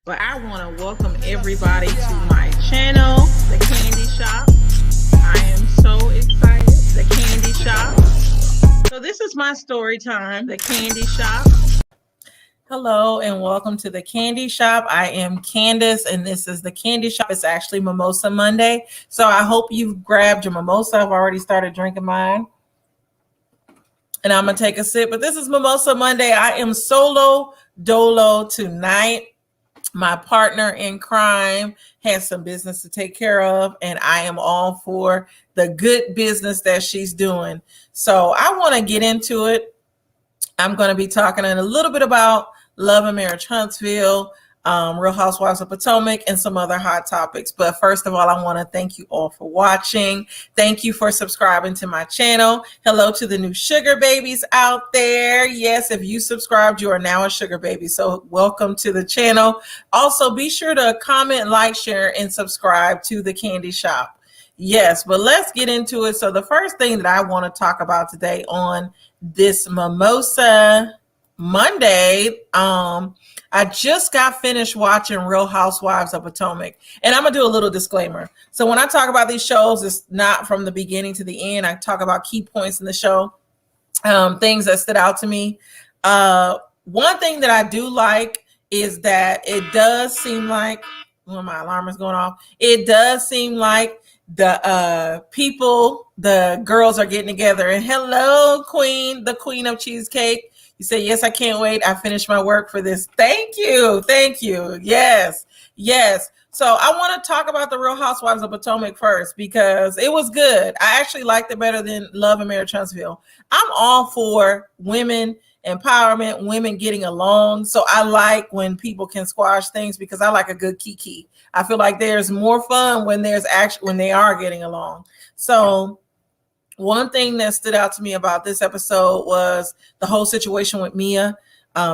But I want to welcome everybody to my channel, The Candy Shop. I am so excited. The Candy Shop. So this is my story time, The Candy Shop. Hello and welcome to The Candy Shop. I am Candace and this is The Candy Shop. It's actually Mimosa Monday. So I hope you've grabbed your mimosa. I've already started drinking mine. And I'm going to take a sip. But this is Mimosa Monday. I am solo dolo tonight. My partner in crime has some business to take care of, and I am all for the good business that she's doing. So I want to get into it. I'm going to be talking a little bit about Love and Marriage Huntsville, Real Housewives of Potomac, and some other hot topics. But first of all, I want to thank you all for watching. Thank you for subscribing to my channel. Hello to the new sugar babies out there. Yes, if you subscribed, you are now a sugar baby. So welcome to the channel. Also, be sure to comment, like, share, and subscribe to The Candy Shop. Yes, but let's get into it. So the first thing that I want to talk about today on this Mimosa Monday, I just got finished watching Real Housewives of Potomac, and I'm gonna do a little disclaimer. So when I talk about these shows, it's not from the beginning to the end. I talk about key points in the show, things that stood out to me. One thing that I do like is that it does seem like, when my alarm is going off, it does seem like the girls are getting together. And hello, Queen, the Queen of Cheesecake. You say, yes, I can't wait. I finished my work for this. Thank you. Thank you. Yes. Yes. So I want to talk about the Real Housewives of Potomac first because it was good. I actually liked it better than Love and Marriage Huntsville. I'm all for women empowerment, women getting along. So I like when people can squash things because I like a good kiki. I feel like there's more fun when when they are getting along. So one thing that stood out to me about this episode was the whole situation with Mia.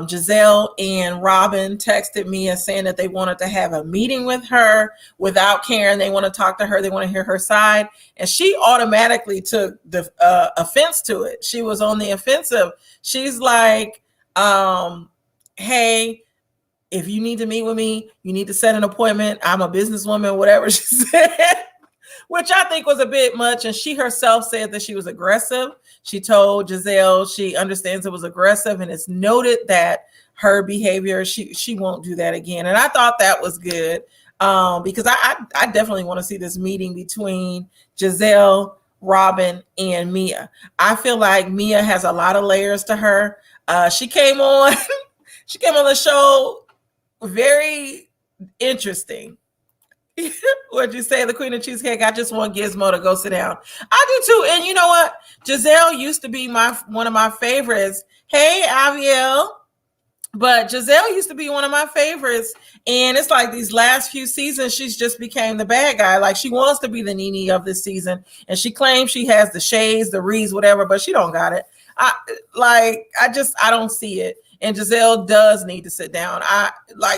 Giselle and Robin texted Mia saying that they wanted to have a meeting with her without Karen. They want to talk to her. They want to hear her side. And she automatically took the offense to it. She was on the offensive. She's like, hey, if you need to meet with me, you need to set an appointment. I'm a businesswoman, whatever she said. Which I think was a bit much. And she herself said that she was aggressive. She told Giselle she understands it was aggressive and it's noted that her behavior, she won't do that again. And I thought that was good because I definitely want to see this meeting between Giselle, Robin, and Mia. I feel like Mia has a lot of layers to her. She came on the show very interesting. What'd you say? The Queen of Cheesecake? I just want Gizmo to go sit down. I do too. And you know what? Giselle used to be one of my favorites. Hey, Aviel. But Giselle used to be one of my favorites. And it's like these last few seasons, she's just became the bad guy. Like she wants to be the Nene of this season. And she claims she has the shades, the reeds, whatever, but she don't got it. I don't see it. And Giselle does need to sit down.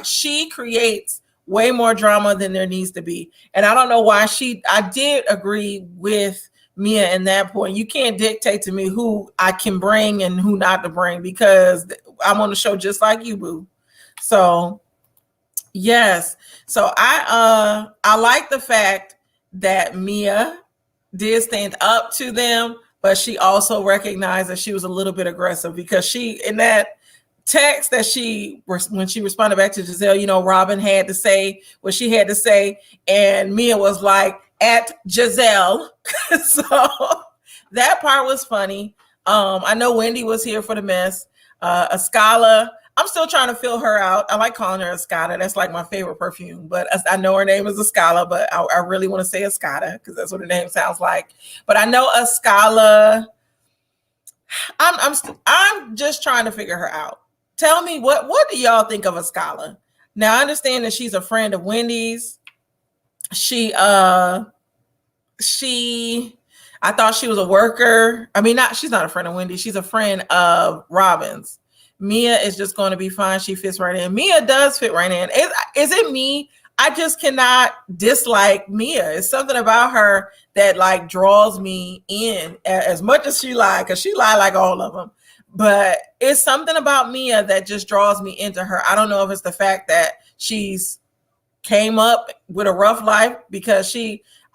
She creates way more drama than there needs to be. And I don't know why I did agree with Mia in that point. You can't dictate to me who I can bring and who not to bring because I'm on the show just like you, boo. So yes. So I like the fact that Mia did stand up to them, but she also recognized that she was a little bit aggressive because in that text that when she responded back to Giselle, Robin had to say what she had to say, and Mia was like, at Giselle. So that part was funny. I know Wendy was here for the mess. Ascala, I'm still trying to fill her out. I like calling her Ascada. That's like my favorite perfume, but I know her name is Ascala, but I really want to say Ascada because that's what her name sounds like. But I know Ascala. I'm just trying to figure her out. Tell me, what do y'all think of Ascala? Now, I understand that she's a friend of Wendy's. I thought she was a worker. I mean, she's not a friend of Wendy's. She's a friend of Robin's. Mia is just going to be fine. She fits right in. Mia does fit right in. Is it me? I just cannot dislike Mia. It's something about her that draws me in as much as she lied, because she lied like all of them. But it's something about Mia that just draws me into her. I don't know if it's the fact that she's came up with a rough life, because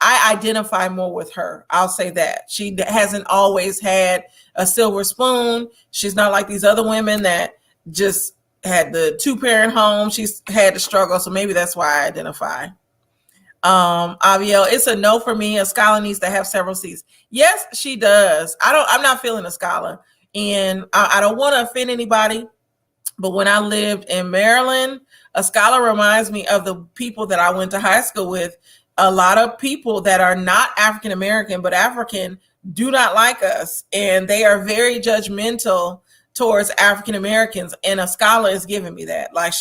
I identify more with her. I'll say that. She hasn't always had a silver spoon. She's not like these other women that just had the two-parent home. She's had to struggle. So maybe that's why I identify. Abiel, it's a no for me. A scholar needs to have several seats. Yes, she does. I'm not feeling a scholar. And I don't want to offend anybody, but when I lived in Maryland, a scholar reminds me of the people that I went to high school with. A lot of people that are not African American but African do not like us, and they are very judgmental towards African Americans. And a scholar is giving me that. Like,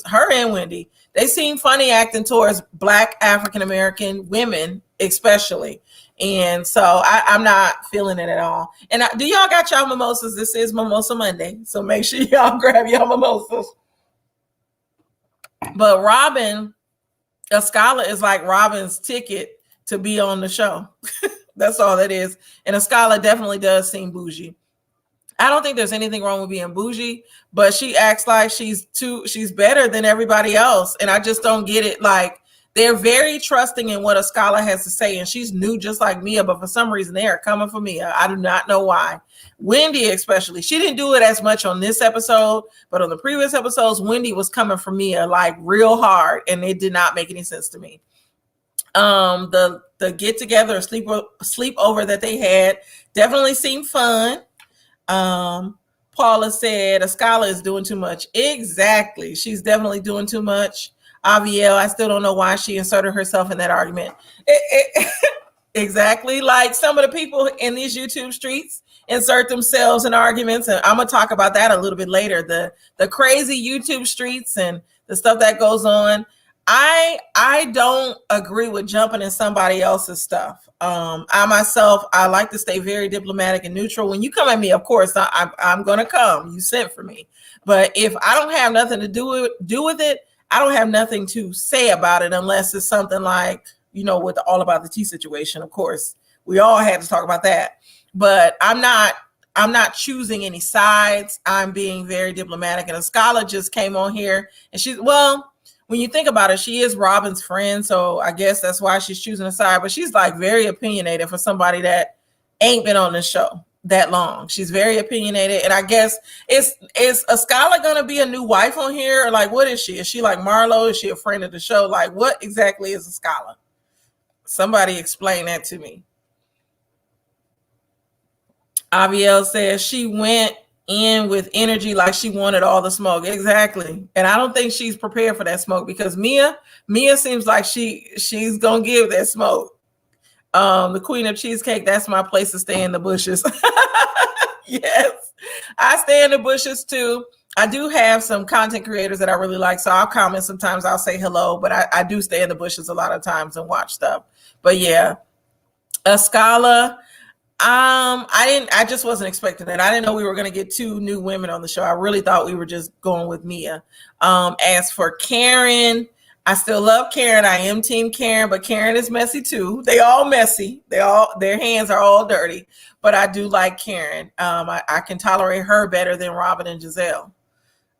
her and Wendy, they seem funny acting towards Black African American women, especially. And so I'm not feeling it at all. And do y'all got y'all mimosas? This is Mimosa Monday, so make sure y'all grab y'all mimosas. But Robin, a scholar, is like Robin's ticket to be on the show. That's all that is. And a scholar definitely does seem bougie. I don't think there's anything wrong with being bougie, but she acts like she's better than everybody else. And I just don't get it. Like, they're very trusting in what a scholar has to say. And she's new just like Mia, but for some reason they are coming for Mia. I do not know why. Wendy especially, she didn't do it as much on this episode, but on the previous episodes, Wendy was coming for Mia like real hard, and it did not make any sense to me. The get together or sleepover that they had definitely seemed fun. Paula said a scholar is doing too much. Exactly. She's definitely doing too much. Aviel, I still don't know why she inserted herself in that argument. Exactly. Like some of the people in these YouTube streets insert themselves in arguments. And I'm going to talk about that a little bit later. The crazy YouTube streets and the stuff that goes on. I don't agree with jumping in somebody else's stuff. I myself, I like to stay very diplomatic and neutral. When you come at me, of course, I'm going to come. You sent for me. But if I don't have nothing to do with it, I don't have nothing to say about it unless it's something like, with the All About the Tea situation. Of course, we all had to talk about that. But I'm not choosing any sides. I'm being very diplomatic. And a scholar just came on here, and when you think about it, she is Robin's friend. So I guess that's why she's choosing a side. But she's like very opinionated for somebody that ain't been on the show that long. She's very opinionated. And I guess is a scholar going to be a new wife on here? Or like, what is she? Is she like Marlo? Is she a friend of the show? Like, what exactly is a scholar? Somebody explain that to me. Aviel says she went in with energy like she wanted all the smoke. Exactly. And I don't think she's prepared for that smoke, because Mia seems like she's gonna give that smoke. The Queen of Cheesecake, that's my place to stay in the bushes. Yes, I stay in the bushes too. I do have some content creators that I really like, so I'll comment sometimes. I'll say hello, but I do stay in the bushes a lot of times and watch stuff. But yeah, a scholar. I just wasn't expecting that. I didn't know we were going to get two new women on the show. I really thought we were just going with Mia. As for Karen, I still love Karen. I am team Karen, but Karen is messy too. They all messy. Their hands are all dirty, but I do like Karen. I can tolerate her better than Robin and Giselle.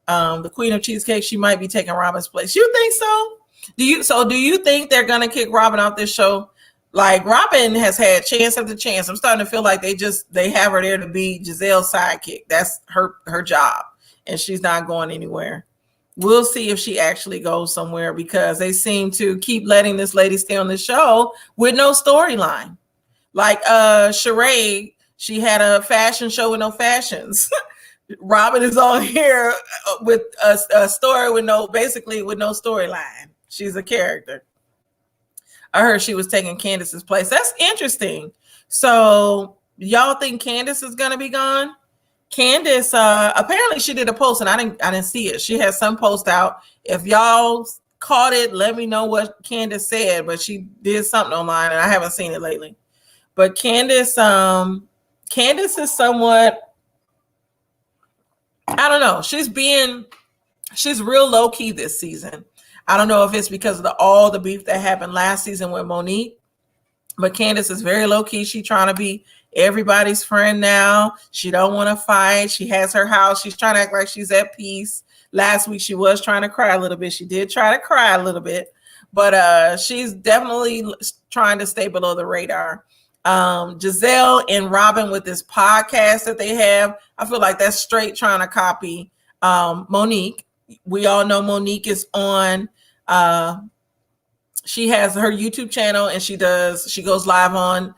The Queen of Cheesecake, she might be taking Robin's place. You think so? Do you think they're going to kick Robin off this show? Like, Robin has had chance after chance. I'm starting to feel like they have her there to be Giselle's sidekick. That's her job, and she's not going anywhere. We'll see if she actually goes somewhere, because they seem to keep letting this lady stay on the show with no storyline. Like Sheree, she had a fashion show with no fashions. Robin is on here with a story with no storyline. She's a character. I heard she was taking Candace's place. That's interesting. So y'all think Candace is gonna be gone? Candace, apparently she did a post, and I didn't see it. She had some post out. If y'all caught it, let me know what Candace said. But she did something online, and I haven't seen it lately. But Candace is somewhat, I don't know. She's real low key this season. I don't know if it's because of all the beef that happened last season with Monique, but Candace is very low key. She's trying to be everybody's friend now. She don't want to fight. She has her house. She's trying to act like she's at peace. Last week she was trying to cry a little bit. She did try to cry a little bit, but she's definitely trying to stay below the radar. Giselle and Robin with this podcast that they have, I feel like that's straight trying to copy Monique. We all know Monique is on she has her YouTube channel and she goes live on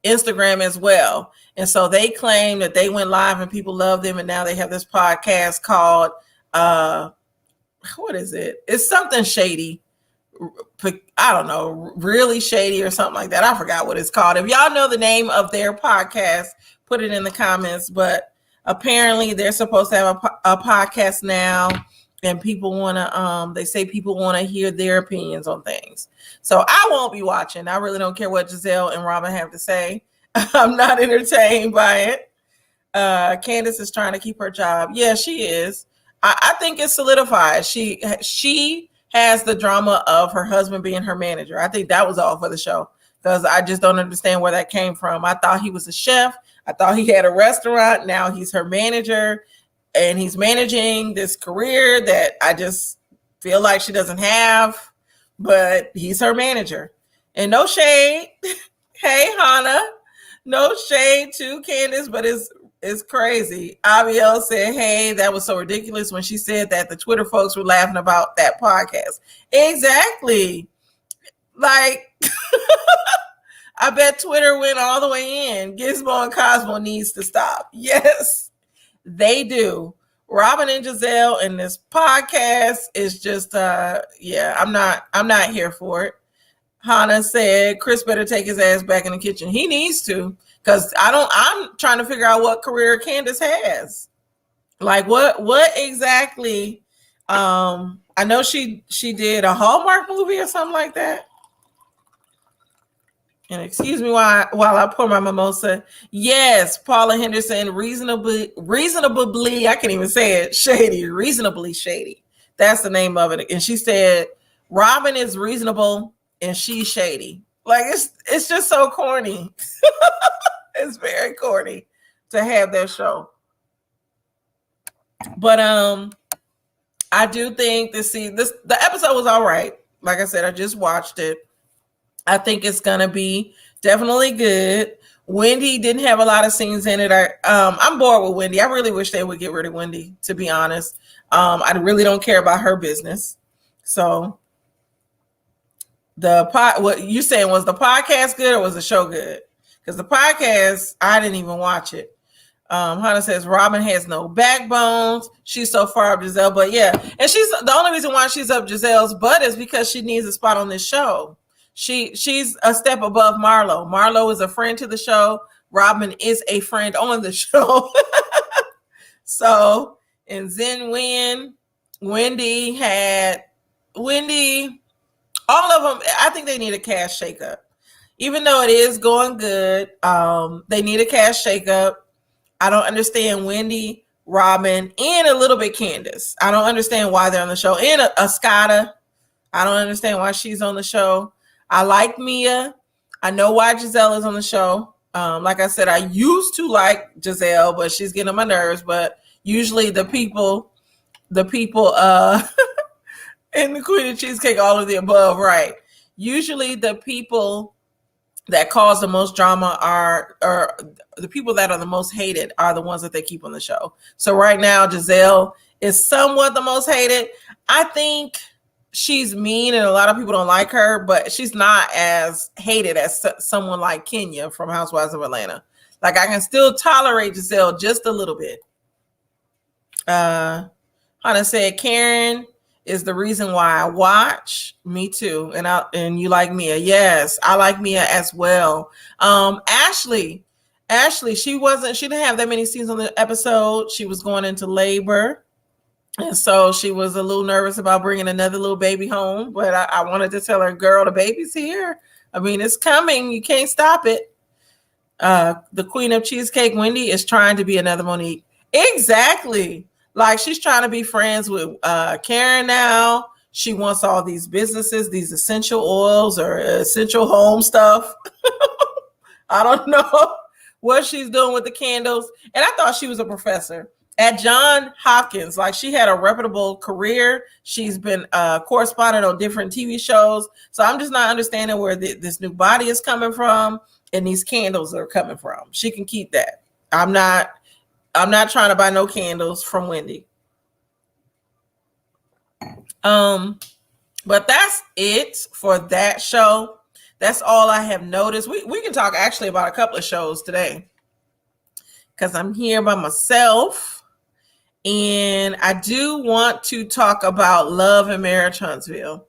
Instagram as well. And so they claim that they went live and people love them, and now they have this podcast called what is it? It's something shady. I don't know, really shady or something like that. I forgot what it's called. If y'all know the name of their podcast, put it in the comments. But apparently they're supposed to have a podcast now, and people want to they say people want to hear their opinions on things. So I won't be watching. I really don't care what Giselle and Robin have to say. I'm not entertained by it. Candace is trying to keep her job. Yeah, she is. I think it's solidified. She has the drama of her husband being her manager. I think that was all for the show, because I just don't understand where that came from. I thought he was a chef. I thought he had a restaurant. Now he's her manager, and he's managing this career that I just feel like she doesn't have, but he's her manager. And no shade. Hey, Hannah. No shade to Candace, but it's crazy. Abiel said, hey, that was so ridiculous when she said that the Twitter folks were laughing about that podcast. Exactly. Like, I bet Twitter went all the way in. Gizmo and Cosmo needs to stop. Yes, they do. Robin and Giselle and this podcast is just, I'm not here for it. Hannah said Chris better take his ass back in the kitchen. He needs to, because I'm trying to figure out what career Candace has. Like what exactly? I know she did a Hallmark movie or something like that. And excuse me while I pour my mimosa. Yes, Paula Henderson, reasonably, I can't even say it, shady, reasonably shady. That's the name of it. And she said Robin is reasonable and she's shady. Like it's just so corny. It's very corny to have that show. But I do think the episode was all right. Like I said, I just watched it. I think it's gonna be definitely good. Wendy didn't have a lot of scenes in it. I'm bored with Wendy. I really wish they would get rid of Wendy, to be honest. I really don't care about her business. So what you saying, was the podcast good or was the show good? Because the podcast, I didn't even watch it. Hannah says Robin has no backbones. She's so far up Giselle, but yeah, and she's the only reason why she's up Giselle's butt is because she needs a spot on this show. She's a step above Marlo. Marlo is a friend to the show. Robin is a friend on the show. So, and then Wendy, all of them, I think they need a cast shakeup. Even though it is going good, they need a cast shakeup. I don't understand Wendy, Robin, and a little bit Candace. I don't understand why they're on the show. And Escada, I don't understand why she's on the show. I like Mia. I know why Giselle is on the show. Like I said, I used to like Giselle, but she's getting on my nerves. But usually the people in the Queen of Cheesecake, all of the above, right? Usually the people that cause the most drama are the people that are the most hated are the ones that they keep on the show. So right now, Giselle is somewhat the most hated. I think she's mean and a lot of people don't like her, but she's not as hated as someone like Kenya from Housewives of Atlanta. Like, I can still tolerate Giselle just a little bit. Hannah said Karen is the reason why I watch. Me too. And you like Mia. Yes, I like Mia as well. Ashley, she didn't have that many scenes on the episode. She was going into labor. And so she was a little nervous about bringing another little baby home. But I wanted to tell her, girl, the baby's here. I mean, it's coming. You can't stop it. The Queen of Cheesecake, Wendy, is trying to be another Monique. Exactly. Like, she's trying to be friends with Karen now. She wants all these businesses, these essential oils or essential home stuff. I don't know what she's doing with the candles. And I thought she was a professor at John Hopkins. Like, she had a reputable career. She's been correspondent on different TV shows. So I'm just not understanding where this new body is coming from and these candles are coming from. She can keep that. I'm not trying to buy no candles from Wendy. But that's it for that show. That's all I have noticed. We can talk actually about a couple of shows today because I'm here by myself. And I do want to talk about Love and Marriage Huntsville.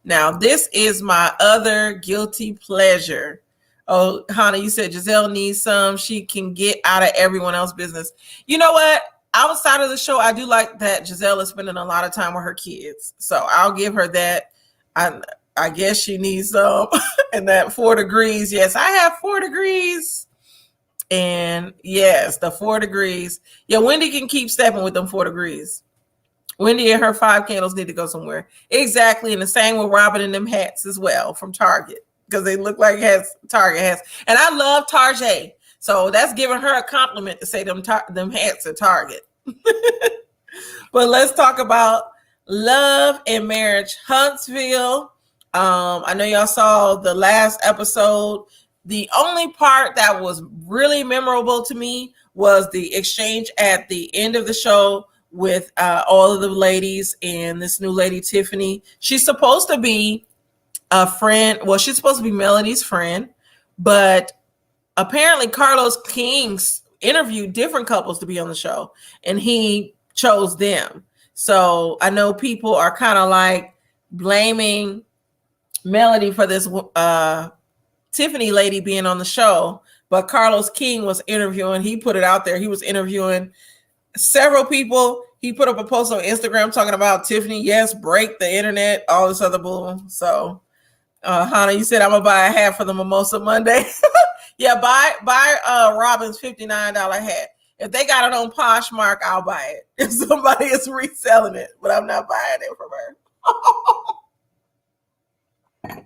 Now, this is my other guilty pleasure. Oh, Hannah, you said Giselle needs some. She can get out of everyone else's business. You know what? Outside of the show, I do like that Giselle is spending a lot of time with her kids. So I'll give her that. I guess she needs some. And that 4 degrees. Yes, I have 4 degrees. And yes, the 4 degrees. Yeah, Wendy can keep stepping with them 4 degrees. Wendy and her 5 candles need to go somewhere. Exactly. And the same with Robin and them hats as well from Target. Because they look like Target hats. And I love Target. So that's giving her a compliment to say them hats at Target. But let's talk about Love and Marriage Huntsville. I know y'all saw the last episode. The only part that was really memorable to me was the exchange at the end of the show with all of the ladies and this new lady, Tiffany. She's supposed to be a friend. Well, she's supposed to be Melody's friend, but apparently Carlos King's interviewed different couples to be on the show, and he chose them. So I know people are kind of like blaming Melody for this Tiffany lady being on the show, but Carlos King was interviewing. He put it out there. He was interviewing several people. He put up a post on Instagram talking about Tiffany. Yes, break the internet, all this other bull. So, Hannah, you said I'm gonna buy a hat for the Mimosa Monday. Yeah, buy Robin's $59 hat. If they got it on Poshmark, I'll buy it. If somebody is reselling it, but I'm not buying it from her.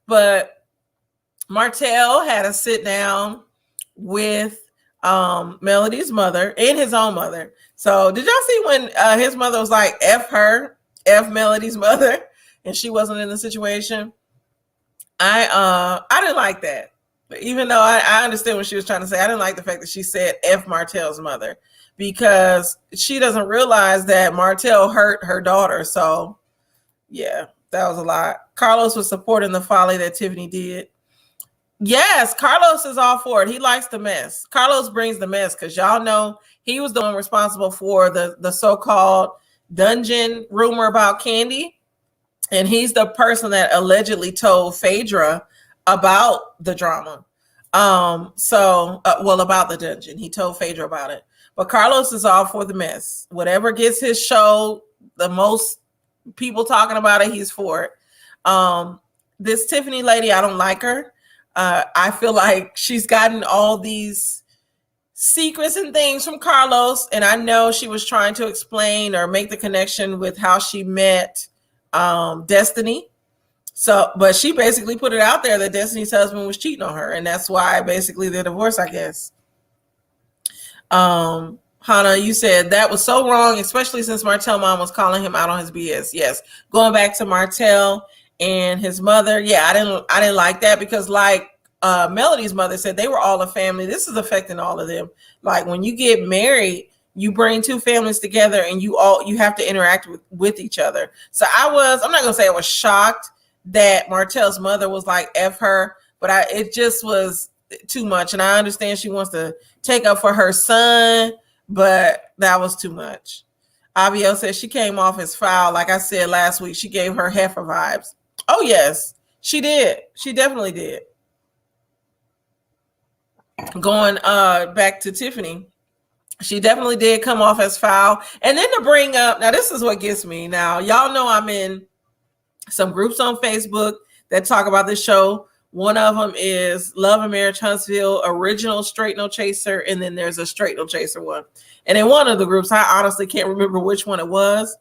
But Martell had a sit down with Melody's mother and his own mother. So did y'all see when his mother was like, F her, F Melody's mother, and she wasn't in the situation? I didn't like that. Even though I understand what she was trying to say, I didn't like the fact that she said F Martell's mother, because she doesn't realize that Martell hurt her daughter. So yeah, that was a lot. Carlos was supporting the folly that Tiffany did. Yes, Carlos is all for it. He likes the mess. Carlos brings the mess because y'all know he was the one responsible for the so-called dungeon rumor about Candy. And he's the person that allegedly told Phaedra about the drama. About the dungeon. He told Phaedra about it. But Carlos is all for the mess. Whatever gets his show, the most people talking about it, he's for it. This Tiffany lady, I don't like her. I feel like she's gotten all these secrets and things from Carlos. And I know she was trying to explain or make the connection with how she met Destiny. So, but she basically put it out there that Destiny's husband was cheating on her. And that's why basically they're divorced, I guess. Hannah, you said that was so wrong, especially since Martell mom was calling him out on his BS. Yes. Going back to Martell and his mother. Yeah, I didn't like that because like Melody's mother said, they were all a family. This is affecting all of them. Like when you get married, you bring two families together and you have to interact with each other. So I'm not gonna say I was shocked that Martell's mother was like F her, but it just was too much. And I understand she wants to take up for her son, but that was too much. Abiel said she came off as foul. Like I said last week, she gave her heifer vibes. Oh yes, she did. She definitely did. Going back to Tiffany, she definitely did come off as foul. And then to bring up, now this is what gets me. Now, y'all know I'm in some groups on Facebook that talk about this show. One of them is Love and Marriage Huntsville, original Straight No Chaser, and then there's a Straight No Chaser one. And in one of the groups, I honestly can't remember which one it was.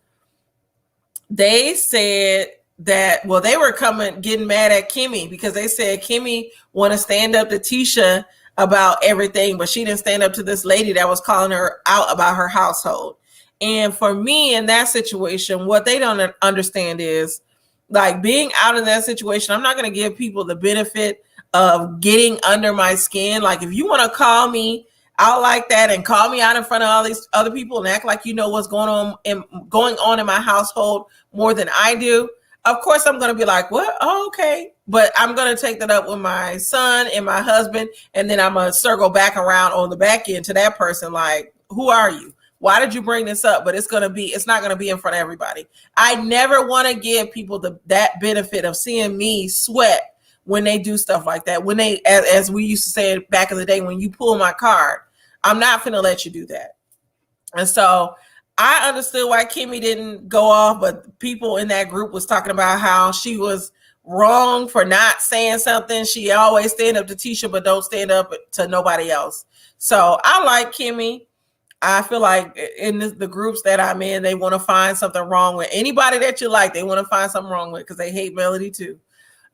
They said that, they were getting mad at Kimmy because they said Kimmy want to stand up to Tisha about everything, but she didn't stand up to this lady that was calling her out about her household. And for me in that situation, what they don't understand is like being out in that situation, I'm not going to give people the benefit of getting under my skin. Like if you want to call me out like that and call me out in front of all these other people and act like you know what's going on in my household more than I do, of course I'm going to be like, what? Oh, okay. But I'm going to take that up with my son and my husband, and then I'm going to circle back around on the back end to that person like, who are you? Why did you bring this up? But it's not going to be in front of everybody. I never want to give people that benefit of seeing me sweat when they do stuff like that. When they, as we used to say back in the day, when you pull my card, I'm not going to let you do that. And so I understood why Kimmy didn't go off, but people in that group was talking about how she was wrong for not saying something. She always stand up to Tisha, but don't stand up to nobody else. So I like Kimmy. I feel like in the groups that I'm in, they want to find something wrong with anybody that you like. They want to find something wrong with because they hate Melody too.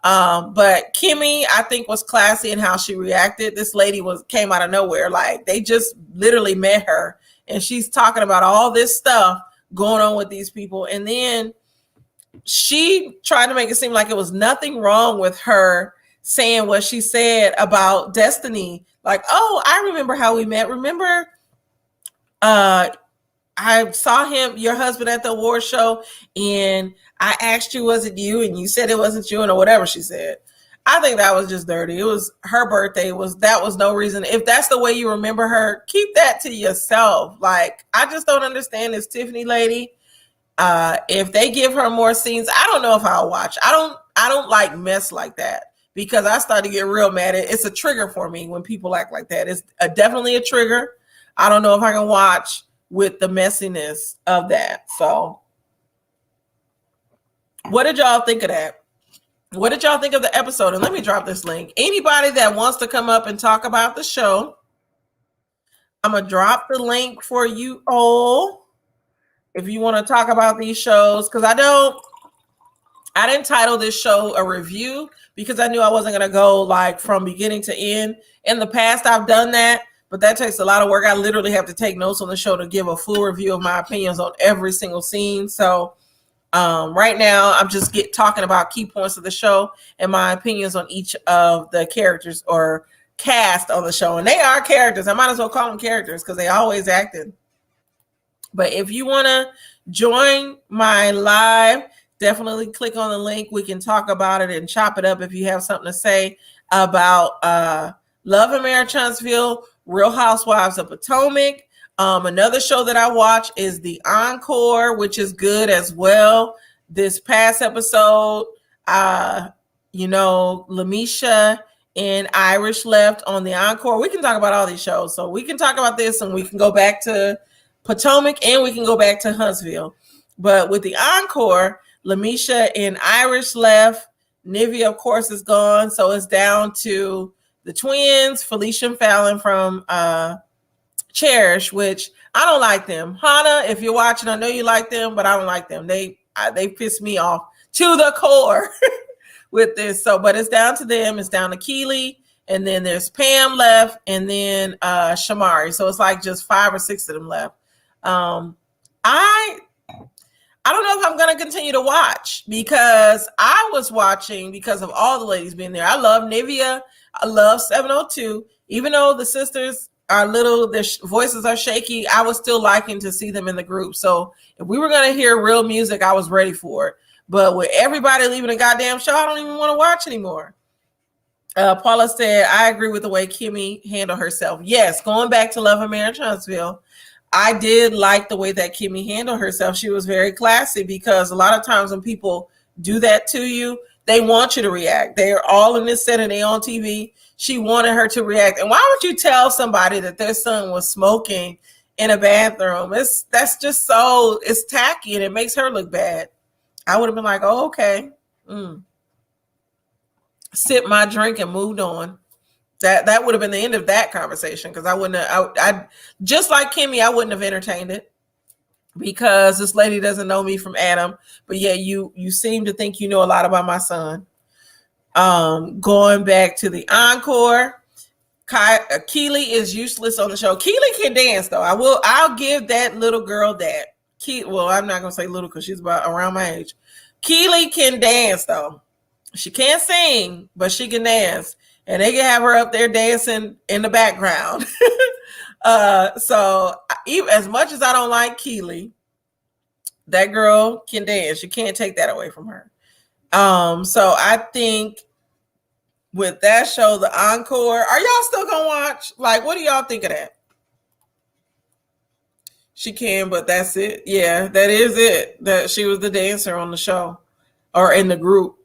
But Kimmy, I think, was classy in how she reacted. This lady came out of nowhere. Like they just literally met her and she's talking about all this stuff going on with these people. And then she tried to make it seem like it was nothing wrong with her saying what she said about Destiny. Like, oh, I remember how we met. Remember, I saw your husband at the award show, and I asked you, was it you? And you said it wasn't you, or whatever she said. I think that was just dirty. It was her birthday. That was no reason. If that's the way you remember her, keep that to yourself. Like, I just don't understand this Tiffany lady. If they give her more scenes, I don't know if I'll watch. I don't like mess like that because I start to get real mad. It's a trigger for me when people act like that. It's definitely a trigger. I don't know if I can watch with the messiness of that. So what did y'all think of that? What did y'all think of the episode? And let me drop this link. Anybody that wants to come up and talk about the show, I'm going to drop the link for you all if you want to talk about these shows. Because I didn't title this show a review because I knew I wasn't going to go like from beginning to end. In the past, I've done that. But that takes a lot of work. I literally have to take notes on the show to give a full review of my opinions on every single scene. So right now, I'm just talking about key points of the show and my opinions on each of the characters or cast on the show. And they are characters. I might as well call them characters because they always acting. But if you want to join my live, definitely click on the link. We can talk about it and chop it up if you have something to say about Love and Marriage Huntsville, Real Housewives of Potomac. Another show that I watch is The Encore, which is good as well. This past episode, Lamisha and Irish left on The Encore. We can talk about all these shows. So we can talk about this and we can go back to Potomac and we can go back to Huntsville. But with The Encore, Lamisha and Irish left. Nivea, of course, is gone. So it's down to the twins, Felicia and Fallon from Cherish, which I don't like them. Hannah, if you're watching, I know you like them, but I don't like them. They piss me off to the core with this. So, but it's down to them. It's down to Keely, and then there's Pam left, and then Shamari. So it's like just 5 or 6 of them left. I don't know if I'm going to continue to watch because I was watching because of all the ladies being there. I love Nivea. I love 702. Even though the sisters are little, their voices are shaky, I was still liking to see them in the group. So if we were going to hear real music, I was ready for it. But with everybody leaving the goddamn show, I don't even want to watch anymore. Paula said, I agree with the way Kimmy handled herself. Yes, going back to Love and Marriage Huntsville, I did like the way that Kimmy handled herself. She was very classy because a lot of times when people do that to you, they want you to react. They're all in this setting, they on TV. She wanted her to react. And why would you tell somebody that their son was smoking in a bathroom? That's just so, it's tacky and it makes her look bad. I would have been like, oh, okay. Sip my drink and moved on. That would have been the end of that conversation because I wouldn't have, I just like Kimmy, I wouldn't have entertained it because this lady doesn't know me from Adam, but yeah, you seem to think you know a lot about my son. Going back to The Encore, Keely is useless on the show. Keely can dance though. I'll give that little girl that. Well, I'm not gonna say little because she's about around my age. Keely can dance though. She can't sing, but she can dance, and they can have her up there dancing in the background. So even as much as I don't like Keely, that girl can dance. You can't take that away from her. So I think with that show, the encore, are y'all still gonna watch? Like, what do y'all think of that? She can, but that's it. Yeah, that is it. That she was the dancer on the show or in the group.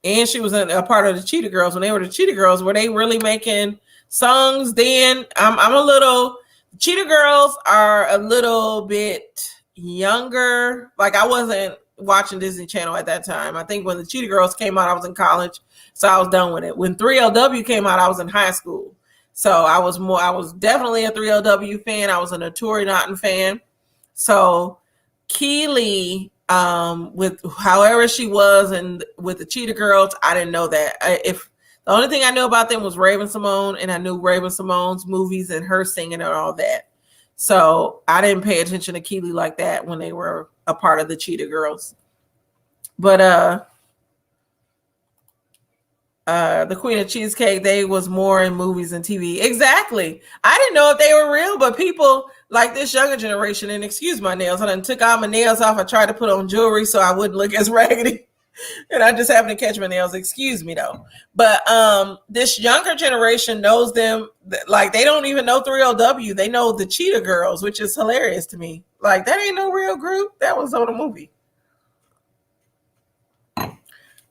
And she was a part of the Cheetah Girls. When they were the Cheetah Girls, were they really making songs then? I'm a little, Cheetah Girls are a little bit younger. Like, I wasn't watching Disney Channel at that time. I think when the Cheetah Girls came out, I was in college, so I was done with it. When 3LW came out, I was in high school. So I was definitely a 3LW fan. I was a Naturi Naughton fan. So Keely, with however she was and with the Cheetah Girls, I didn't know that. If the only thing I knew about them was Raven-Symoné, and I knew Raven-Symoné's movies and her singing and all that. So I didn't pay attention to Keely like that when they were a part of the Cheetah Girls. But the Queen of Cheesecake, they was more in movies and TV. Exactly. I didn't know if they were real, but people like this younger generation, and excuse my nails, I done took all my nails off. I tried to put on jewelry so I wouldn't look as raggedy. And I just happened to catch my nails. Excuse me though. But this younger generation knows them like they don't even know 3LW. They know the Cheetah Girls, which is hilarious to me. Like, that ain't no real group. That was on a movie.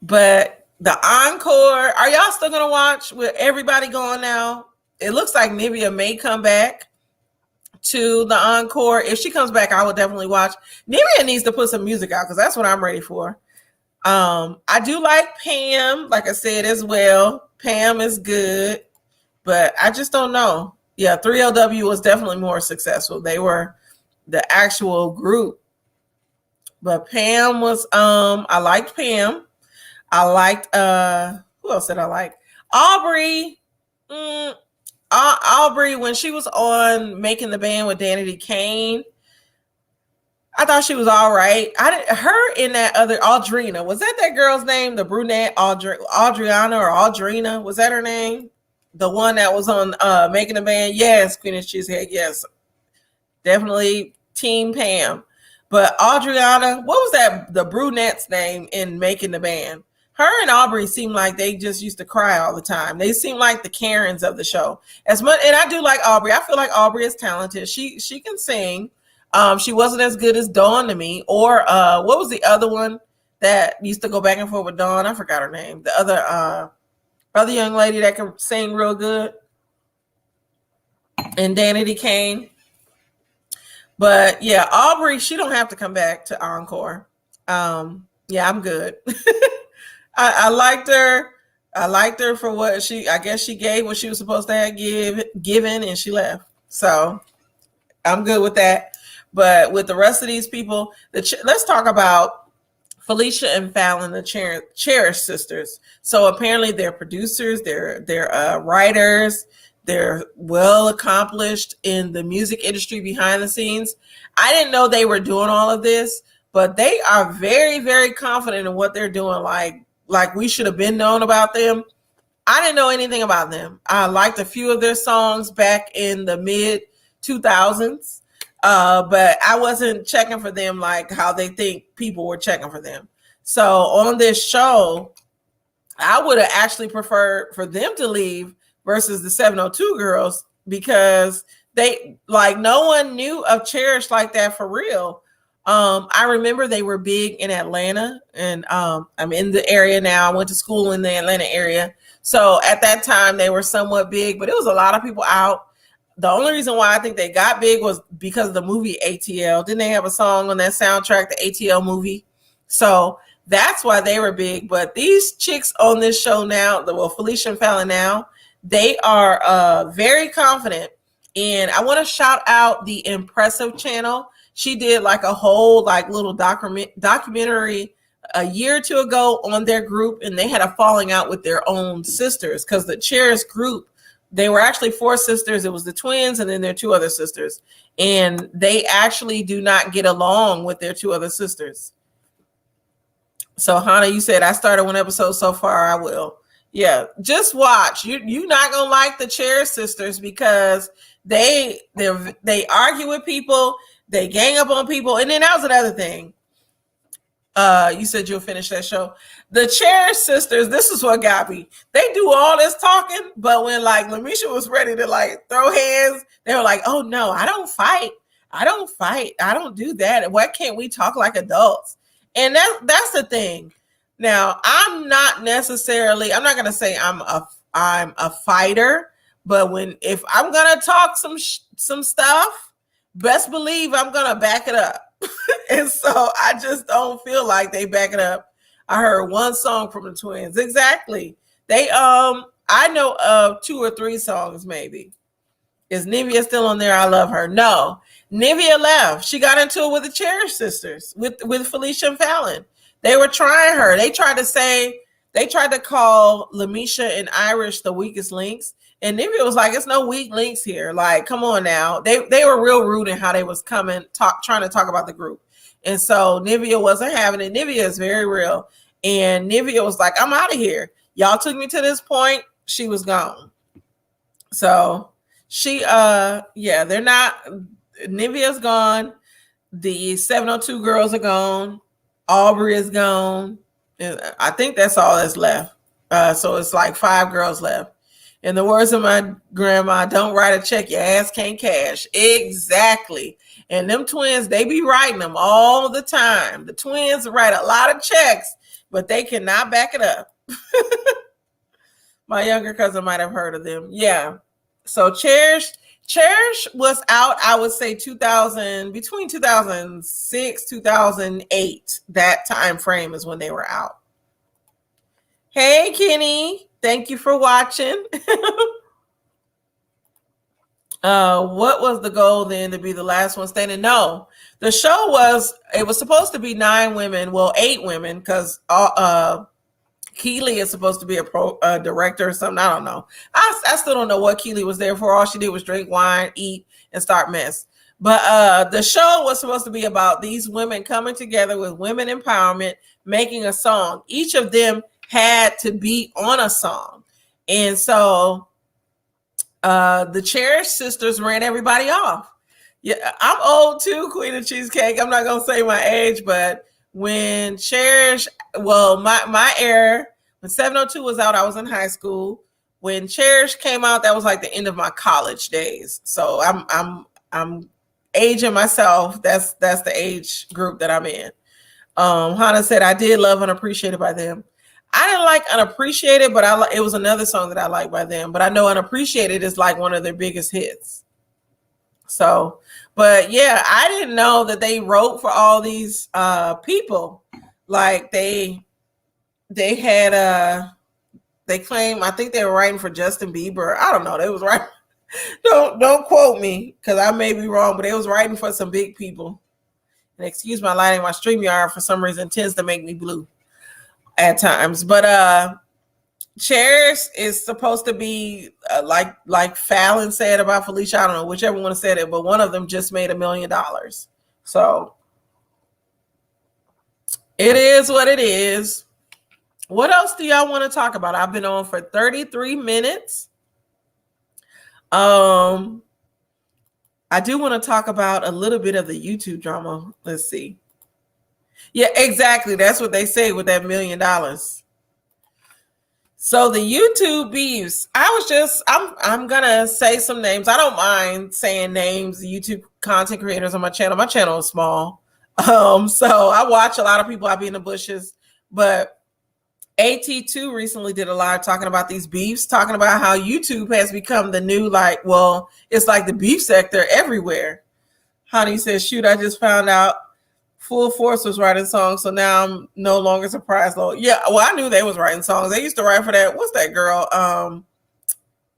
But the encore, are y'all still gonna watch with everybody going now? It looks like Nivea may come back to the encore. If she comes back, I will definitely watch. Nivea needs to put some music out because that's what I'm ready for. I do like Pam, like I said as well. Pam is good, but I just don't know. Yeah, 3LW was definitely more successful. They were the actual group. But Pam was I liked Pam. I liked who else did I like? Aubrey. Aubrey, when she was on Making the Band with Danity Kane, I thought she was all right. Her in that other Audrina. Was that girl's name? The brunette Audriana or Audrina? Was that her name? The one that was on Making the Band? Yes, Queen of Cheesecake. Yes. Definitely Team Pam. But Audriana, what was that the brunette's name in Making the Band? Her and Aubrey seem like they just used to cry all the time. They seem like the Karens of the show. As much, and I do like Aubrey. I feel like Aubrey is talented. She can sing. She wasn't as good as Dawn to me. Or what was the other one that used to go back and forth with Dawn? I forgot her name. The other young lady that can sing real good. And Danity Kane. But yeah, Aubrey, she don't have to come back to Encore. Yeah, I'm good. I liked her. I liked her for what I guess she gave what she was supposed to have given, and she left. So I'm good with that. But with the rest of these people, let's talk about Felicia and Fallon, the Cherish sisters. So apparently they're producers, they're writers, they're well accomplished in the music industry behind the scenes. I didn't know they were doing all of this, but they are very, very confident in what they're doing. Like we should have been known about them. I didn't know anything about them. I liked a few of their songs back in the mid 2000s. But I wasn't checking for them like how they think people were checking for them. So on this show, I would have actually preferred for them to leave versus the 702 girls, because they no one knew of Cherish like that for real. I remember they were big in Atlanta, and I'm in the area now. I went to school in the Atlanta area. So at that time they were somewhat big, but it was a lot of people out. The only reason why I think they got big was because of the movie ATL. Didn't they have a song on that soundtrack, the ATL movie? So that's why they were big. But these chicks on this show now, Felicia and Fallon now, they are very confident. And I want to shout out the Impressive channel. She did like a whole little documentary a year or two ago on their group, and they had a falling out with their own sisters because the Cherish group They were actually four sisters. It was the twins and then their two other sisters. And they actually do not get along with their two other sisters. So Hannah, you said I started one episode so far. I will. Yeah, just watch. You're not gonna like the Chair sisters because they argue with people, they gang up on people, and then that was another thing. You said you'll finish that show. The Chair sisters, this is what got me. They do all this talking, but when like Lamisha was ready to like throw hands, they were like, "Oh no, I don't fight. I don't fight. I don't do that. Why can't we talk like adults?" And that's the thing. Now, I'm not gonna say I'm a fighter, but if I'm gonna talk some stuff, best believe I'm gonna back it up. And so I just don't feel like they back it up. I heard one song from the twins. Exactly. They I know of 2 or 3 songs maybe. Is Nivea still on there? I love her. No. Nivea left. She got into it with the Cherish sisters, with Felicia and Fallon. They were trying her. They tried to call Lamisha and Irish the weakest links. And Nivea was like, it's no weak links here. Like, come on now. They were real rude in how they was trying to talk about the group. And so Nivea wasn't having it. Nivea is very real. And Nivea was like, I'm out of here. Y'all took me to this point. She was gone. So she, they're not, Nivea's gone. The 702 girls are gone. Aubrey is gone. And I think that's all that's left. So it's like 5 girls left. In the words of my grandma, don't write a check your ass can't cash. Exactly. And them twins, they be writing them all the time. The twins write a lot of checks, but they cannot back it up. My younger cousin might have heard of them. Yeah. So Cherish was out, I would say between 2006, 2008. That time frame is when they were out. Hey, Kenny. Thank you for watching. What was the goal then, to be the last one standing? No, the show was supposed to be 9 women, well, 8 women, because Keely is supposed to be a director or something. I don't know. I still don't know what Keely was there for. All she did was drink wine, eat, and start mess. But the show was supposed to be about these women coming together with women empowerment, making a song. Each of them had to be on a song. And so the Cherish sisters ran everybody off. Yeah, I'm old too, Queen of Cheesecake. I'm not gonna say my age, but when Cherish, my era, when 702 was out, I was in high school. When Cherish came out, that was like the end of my college days. So I'm aging myself. That's the age group that I'm in. Hannah said I did love Unappreciated by them. I didn't like Unappreciated, but it was another song that I liked by them. But I know Unappreciated is like one of their biggest hits. So, but yeah, I didn't know that they wrote for all these people. Like they had they claim, I think they were writing for Justin Bieber. I don't know. They was writing. Don't quote me because I may be wrong, but they was writing for some big people. And excuse my lighting, my StreamYard for some reason tends to make me blue at times. But Cherish is supposed to be like Fallon said about Felicia. I don't know whichever one said it, but one of them just made $1 million. So it is what it is. What else do y'all want to talk about? I've been on for 33 minutes. I do want to talk about a little bit of the YouTube drama. Let's see. Yeah, exactly. That's what they say with that $1 million. So the YouTube beefs, I'm gonna say some names. I don't mind saying names, YouTube content creators on my channel. My channel is small. So I watch a lot of people. I be in the bushes, but AT2 recently did a live talking about these beefs, talking about how YouTube has become the new, it's like the beef sector everywhere. Honey says, shoot, I just found out Full Force was writing songs, so now I'm no longer surprised. Yeah, well, I knew they was writing songs. They used to write for that. What's that girl?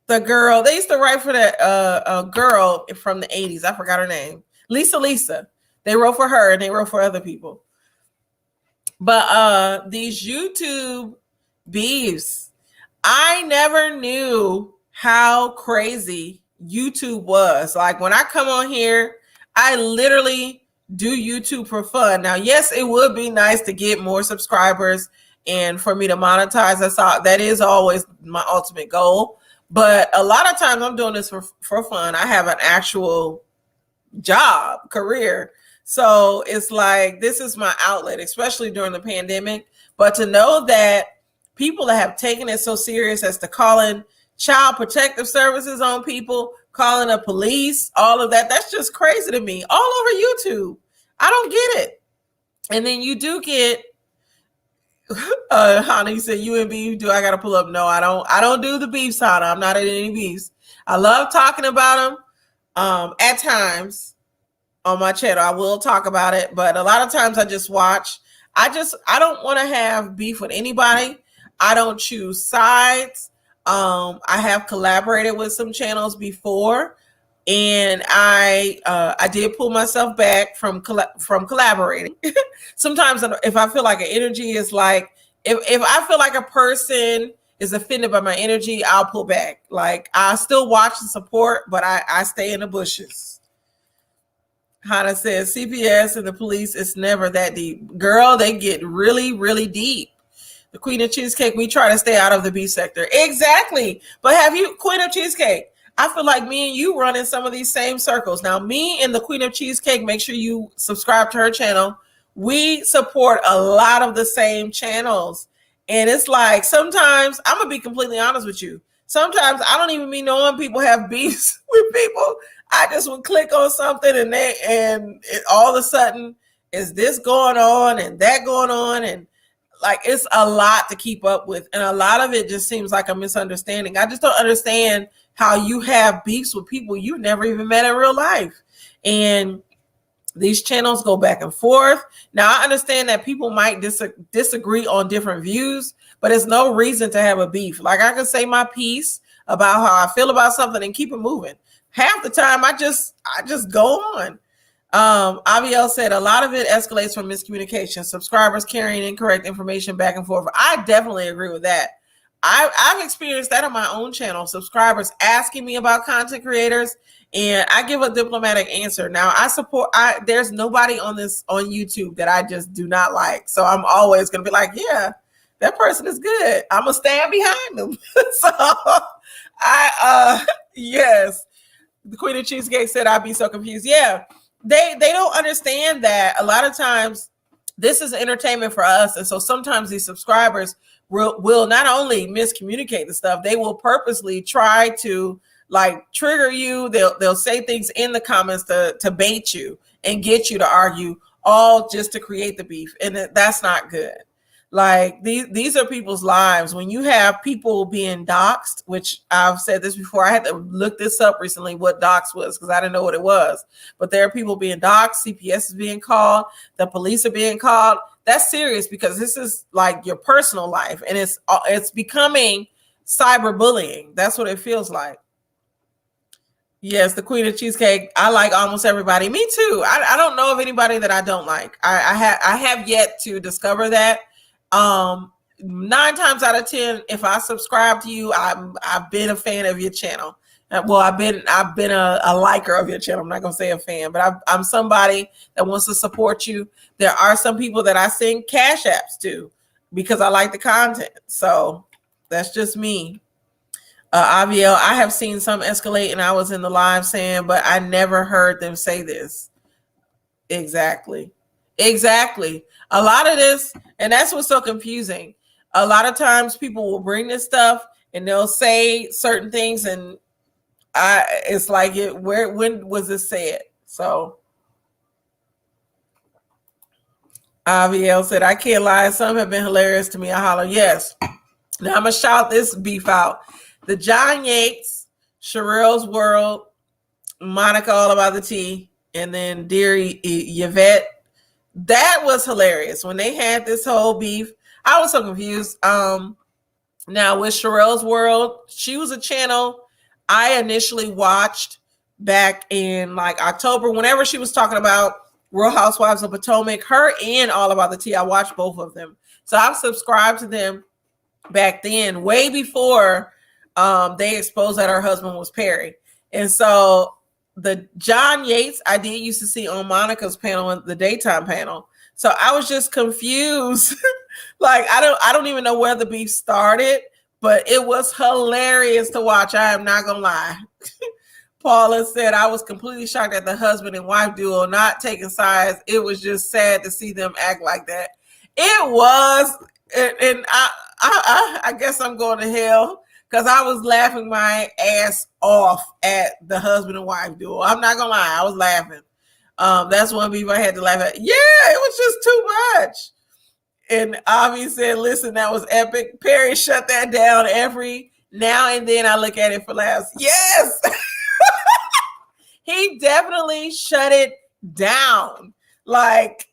They used to write for that girl from the 80s. I forgot her name. Lisa. They wrote for her and they wrote for other people. But these YouTube beefs, I never knew how crazy YouTube was. Like when I come on here, I literally do YouTube for fun. Now, yes, it would be nice to get more subscribers and for me to monetize. That is always my ultimate goal. But a lot of times I'm doing this for fun. I have an actual job, career. So it's like, this is my outlet, especially during the pandemic. But to know that people that have taken it so serious as to calling child protective services on people, calling the police, all of that, that's just crazy to me. All over YouTube. I don't get it. And then you do get Hannah, you said UNB, do I gotta pull up? No, I don't do the beefs, Hannah. I'm not in any beefs. I love talking about them. At times on my channel, I will talk about it, but a lot of times I just watch. I don't want to have beef with anybody. I don't choose sides. I have collaborated with some channels before, and I did pull myself back from collaborating. Sometimes if I feel like an energy is like, if I feel like a person is offended by my energy, I'll pull back. Like I still watch and support, but I stay in the bushes. Hannah says CPS and the police, it's never that deep. Girl, they get really, really deep. The Queen of Cheesecake, we try to stay out of the B sector. Exactly. But have you, Queen of Cheesecake, I feel like me and you run in some of these same circles. Now, me and the Queen of Cheesecake, make sure you subscribe to her channel. We support a lot of the same channels. And it's like, sometimes, I'm going to be completely honest with you. Sometimes I don't even be knowing people have beefs with people. I just would click on something and all of a sudden, is this going on and that going on? And like, it's a lot to keep up with. And a lot of it just seems like a misunderstanding. I just don't understand how you have beefs with people you've never even met in real life. And these channels go back and forth. Now, I understand that people might disagree on different views, but it's no reason to have a beef. Like, I can say my piece about how I feel about something and keep it moving. Half the time, I just go on. Aviel said a lot of it escalates from miscommunication, subscribers carrying incorrect information back and forth. I definitely agree with that. I've experienced that on my own channel, subscribers asking me about content creators, and I give a diplomatic answer. Now, there's nobody on YouTube that I just do not like. So I'm always going to be like, yeah, that person is good. I'm going to stand behind them. So yes, the Queen of Cheesecake said I'd be so confused. Yeah. They don't understand that a lot of times this is entertainment for us. And so sometimes these subscribers will not only miscommunicate the stuff, they will purposely try to like trigger you. They'll say things in the comments to bait you and get you to argue, all just to create the beef. And that's not good. Like these are people's lives. When you have people being doxxed, which I've said this before, I had to look this up recently, what dox was, because I didn't know what it was. But there are people being doxxed, CPS is being called, the police are being called. That's serious because this is like your personal life, and it's becoming cyberbullying. That's what it feels like. Yes, the Queen of Cheesecake. I like almost everybody. Me too. I don't know of anybody that I don't like. I have yet to discover that. 9 times out of 10, if I subscribe to you, I've been a fan of your channel. Well, I've been a liker of your channel. I'm not gonna say a fan, but I'm somebody that wants to support you. There are some people that I send cash apps to because I like the content. So that's just me. Aviel, I have seen some escalate, and I was in the live saying, but I never heard them say this. Exactly. A lot of this, and that's what's so confusing. A lot of times people will bring this stuff and they'll say certain things, and it's like, when was this said? So Aviel said, I can't lie, some have been hilarious to me. I holler, yes. Now I'm gonna shout this beef out. The John Yates, Sherelle's World, Monica All About the Tea, and then Dear Yvette. That was hilarious when they had this whole beef. I was so confused. Now with Sherelle's World, she was a channel I initially watched back in like October, whenever she was talking about Real Housewives of Potomac, her and All About the Tea. I watched both of them. So I've subscribed to them back then, way before they exposed that her husband was Perry. And so the John Yates I did used to see on Monica's panel, the daytime panel. So I was just confused. Like I don't even know where the beef started, but it was hilarious to watch. I am not gonna lie. Paula said, I was completely shocked at the husband and wife duo not taking sides. It was just sad to see them act like that. It was, and I guess I'm going to hell because I was laughing my ass off at the husband and wife duo. I'm not going to lie. I was laughing. That's one beef I had to laugh at. Yeah, it was just too much. And Avi said, listen, that was epic. Perry shut that down every now and then. I look at it for laughs. Yes. He definitely shut it down. Like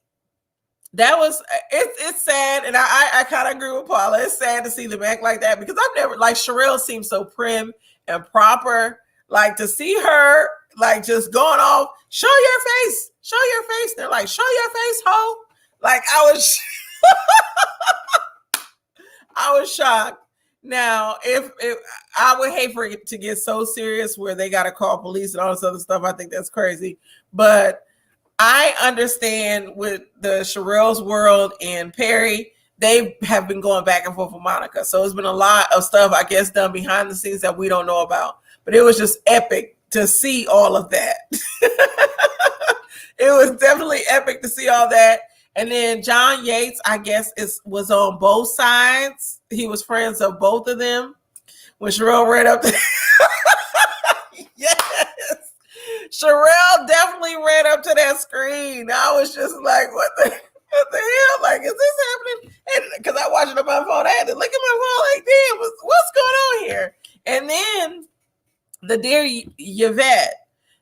that was it's sad, and I kind of agree with Paula. It's sad to see them act like that because I've never like Sherelle seems so prim and proper. Like to see her like just going off, show your face, show your face. They're like, show your face, ho. Like I was shocked. Now, if I would hate for it to get so serious where they got to call police and all this other stuff, I think that's crazy. But I understand with the Sherelle's World and Perry, they have been going back and forth with Monica. So it's been a lot of stuff, I guess, done behind the scenes that we don't know about. But it was just epic to see all of that. It was definitely epic to see all that. And then John Yates, I guess, was on both sides. He was friends of both of them. When Sherelle ran up to yes. Sherelle definitely ran up to that screen. I was just like, what the hell? Like, is this happening? And because I watched it on my phone, I had to look at my phone like, damn, what's going on here? And then the dear Yvette.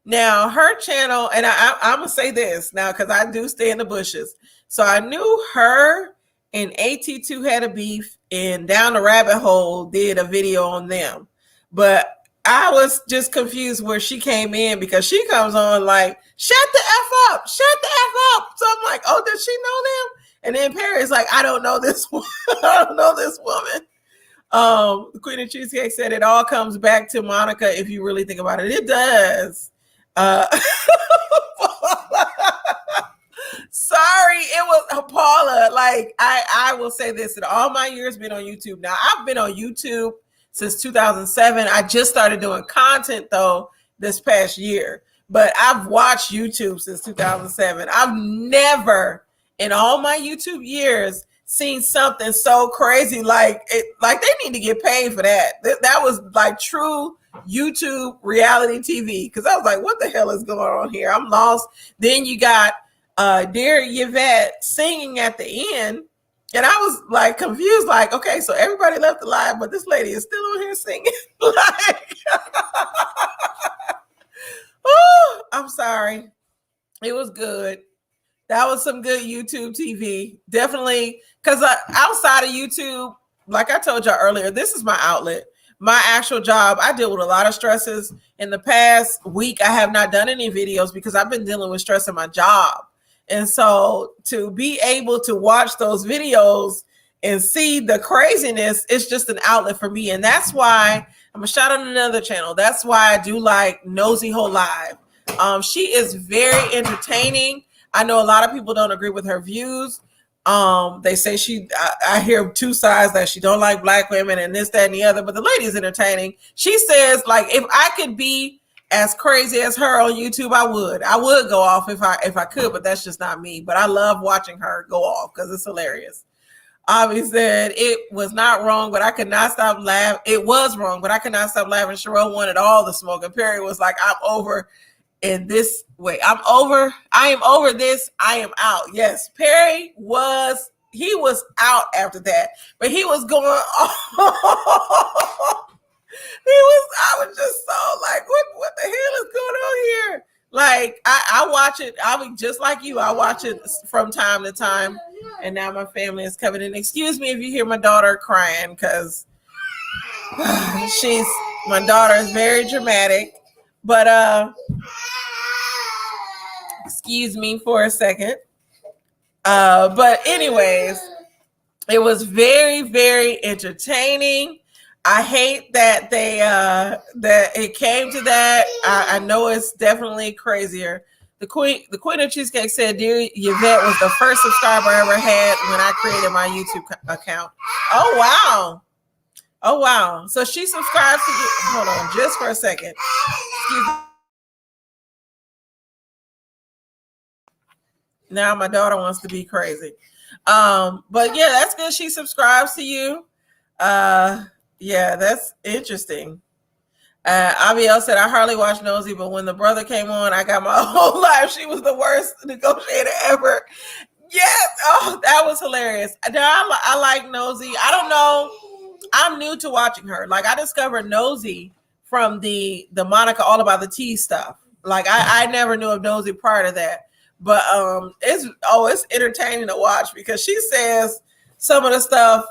Now, her channel, and I'm going to say this now because I do stay in the bushes. So I knew her and AT2 had a beef, and Down the Rabbit Hole did a video on them. But I was just confused where she came in because she comes on like, shut the F up, shut the F up. So I'm like, oh, does she know them? And then Perry's like, I don't know this one. I don't know this woman. The Queen of Cheesecake said it all comes back to Monica if you really think about it. It does. Sorry, it was Paula. Like I will say this: in all my years being on YouTube, now I've been on YouTube since 2007. I just started doing content though this past year, but I've watched YouTube since 2007. I've never, in all my YouTube years, seen something so crazy like it. Like they need to get paid for that. That was like true YouTube reality TV because I was like, what the hell is going on here? I'm lost. Then you got dear Yvette singing at the end, and I was like confused, like, okay, so everybody left the live, but this lady is still on here singing. Like, oh, I'm sorry. It was good. That was some good YouTube TV. Definitely, because outside of YouTube, like I told y'all earlier, this is my outlet. My actual job, I deal with a lot of stresses. In the past week, I have not done any videos because I've been dealing with stress in my job. And so to be able to watch those videos and see the craziness, it's just an outlet for me. And that's why I'm going to shout out another channel. That's why I do like Nosy Ho Live. She is very entertaining. I know a lot of people don't agree with her views. They say I hear two sides, that she don't like black women and this, that, and the other, but the lady is entertaining. She says, like, if I could be as crazy as her on YouTube, I would go off if I could, but that's just not me. But I love watching her go off because it's hilarious. Avi said it was not wrong, but I could not stop laughing. It was wrong, but I could not stop laughing. Sherelle wanted all the smoke, and Perry was like, I'm over in this way. I am over this. I am out. Yes, Perry was out after that, but he was going off. I was just so like, what the hell is going on here? Like, I watch it. I'll be just like you. I watch it from time to time. And now my family is coming in. Excuse me if you hear my daughter crying, because my daughter is very dramatic. But excuse me for a second. But anyways, it was very, very entertaining. I hate that that it came to that. I know it's definitely crazier. The Queen of Cheesecake said, "Dear Yvette was the first subscriber I ever had when I created my YouTube account." Oh wow. Oh wow. So she subscribes to you. Hold on just for a second. Excuse me. Now my daughter wants to be crazy. But yeah, that's good. She subscribes to you. Yeah, that's interesting. Abiel said, I hardly watch Nosy, but when the brother came on, I got my whole life. She was the worst negotiator ever. Yes. Oh, that was hilarious. I like Nosy. I don't know. I'm new to watching her. Like I discovered Nosy from the Monica All About the Tea stuff. Like I never knew of Nosy prior to that. But it's entertaining to watch because she says some of the stuff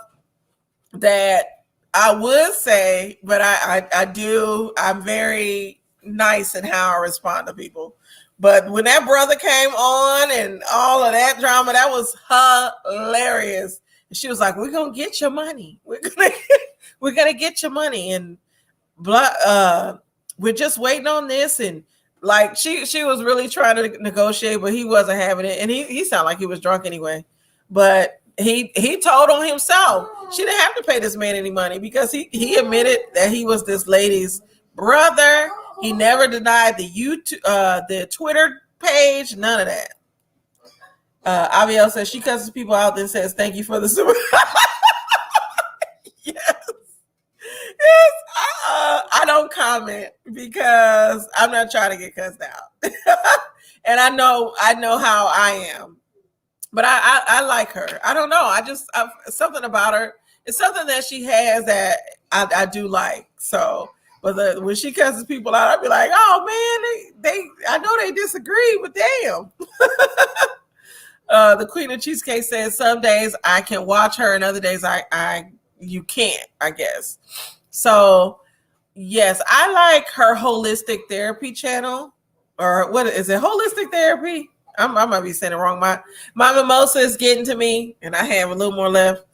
that I would say, but I do. I'm very nice in how I respond to people. But when that brother came on and all of that drama, that was hilarious. And she was like, "We're gonna get your money. We're gonna get your money." And blah, we're just waiting on this. And like she was really trying to negotiate, but he wasn't having it. And he sounded like he was drunk anyway. But he told on himself. She didn't have to pay this man any money because he admitted that he was this lady's brother. He never denied the YouTube, the Twitter page, none of that. Abiel says she cusses people out, then says thank you for the super. Yes, yes. I don't comment because I'm not trying to get cussed out, and I know how I am. But I like her. I don't know. Something about her. It's something that she has that I do like. So, but when she cusses people out, I'd be like, oh man, they I know they disagree, but damn. The Queen of Cheesecake says some days I can watch her, and other days you can't. I guess. So yes, I like her holistic therapy channel, or what is it? Holistic therapy. I might be saying it wrong. My mimosa is getting to me, and I have a little more left.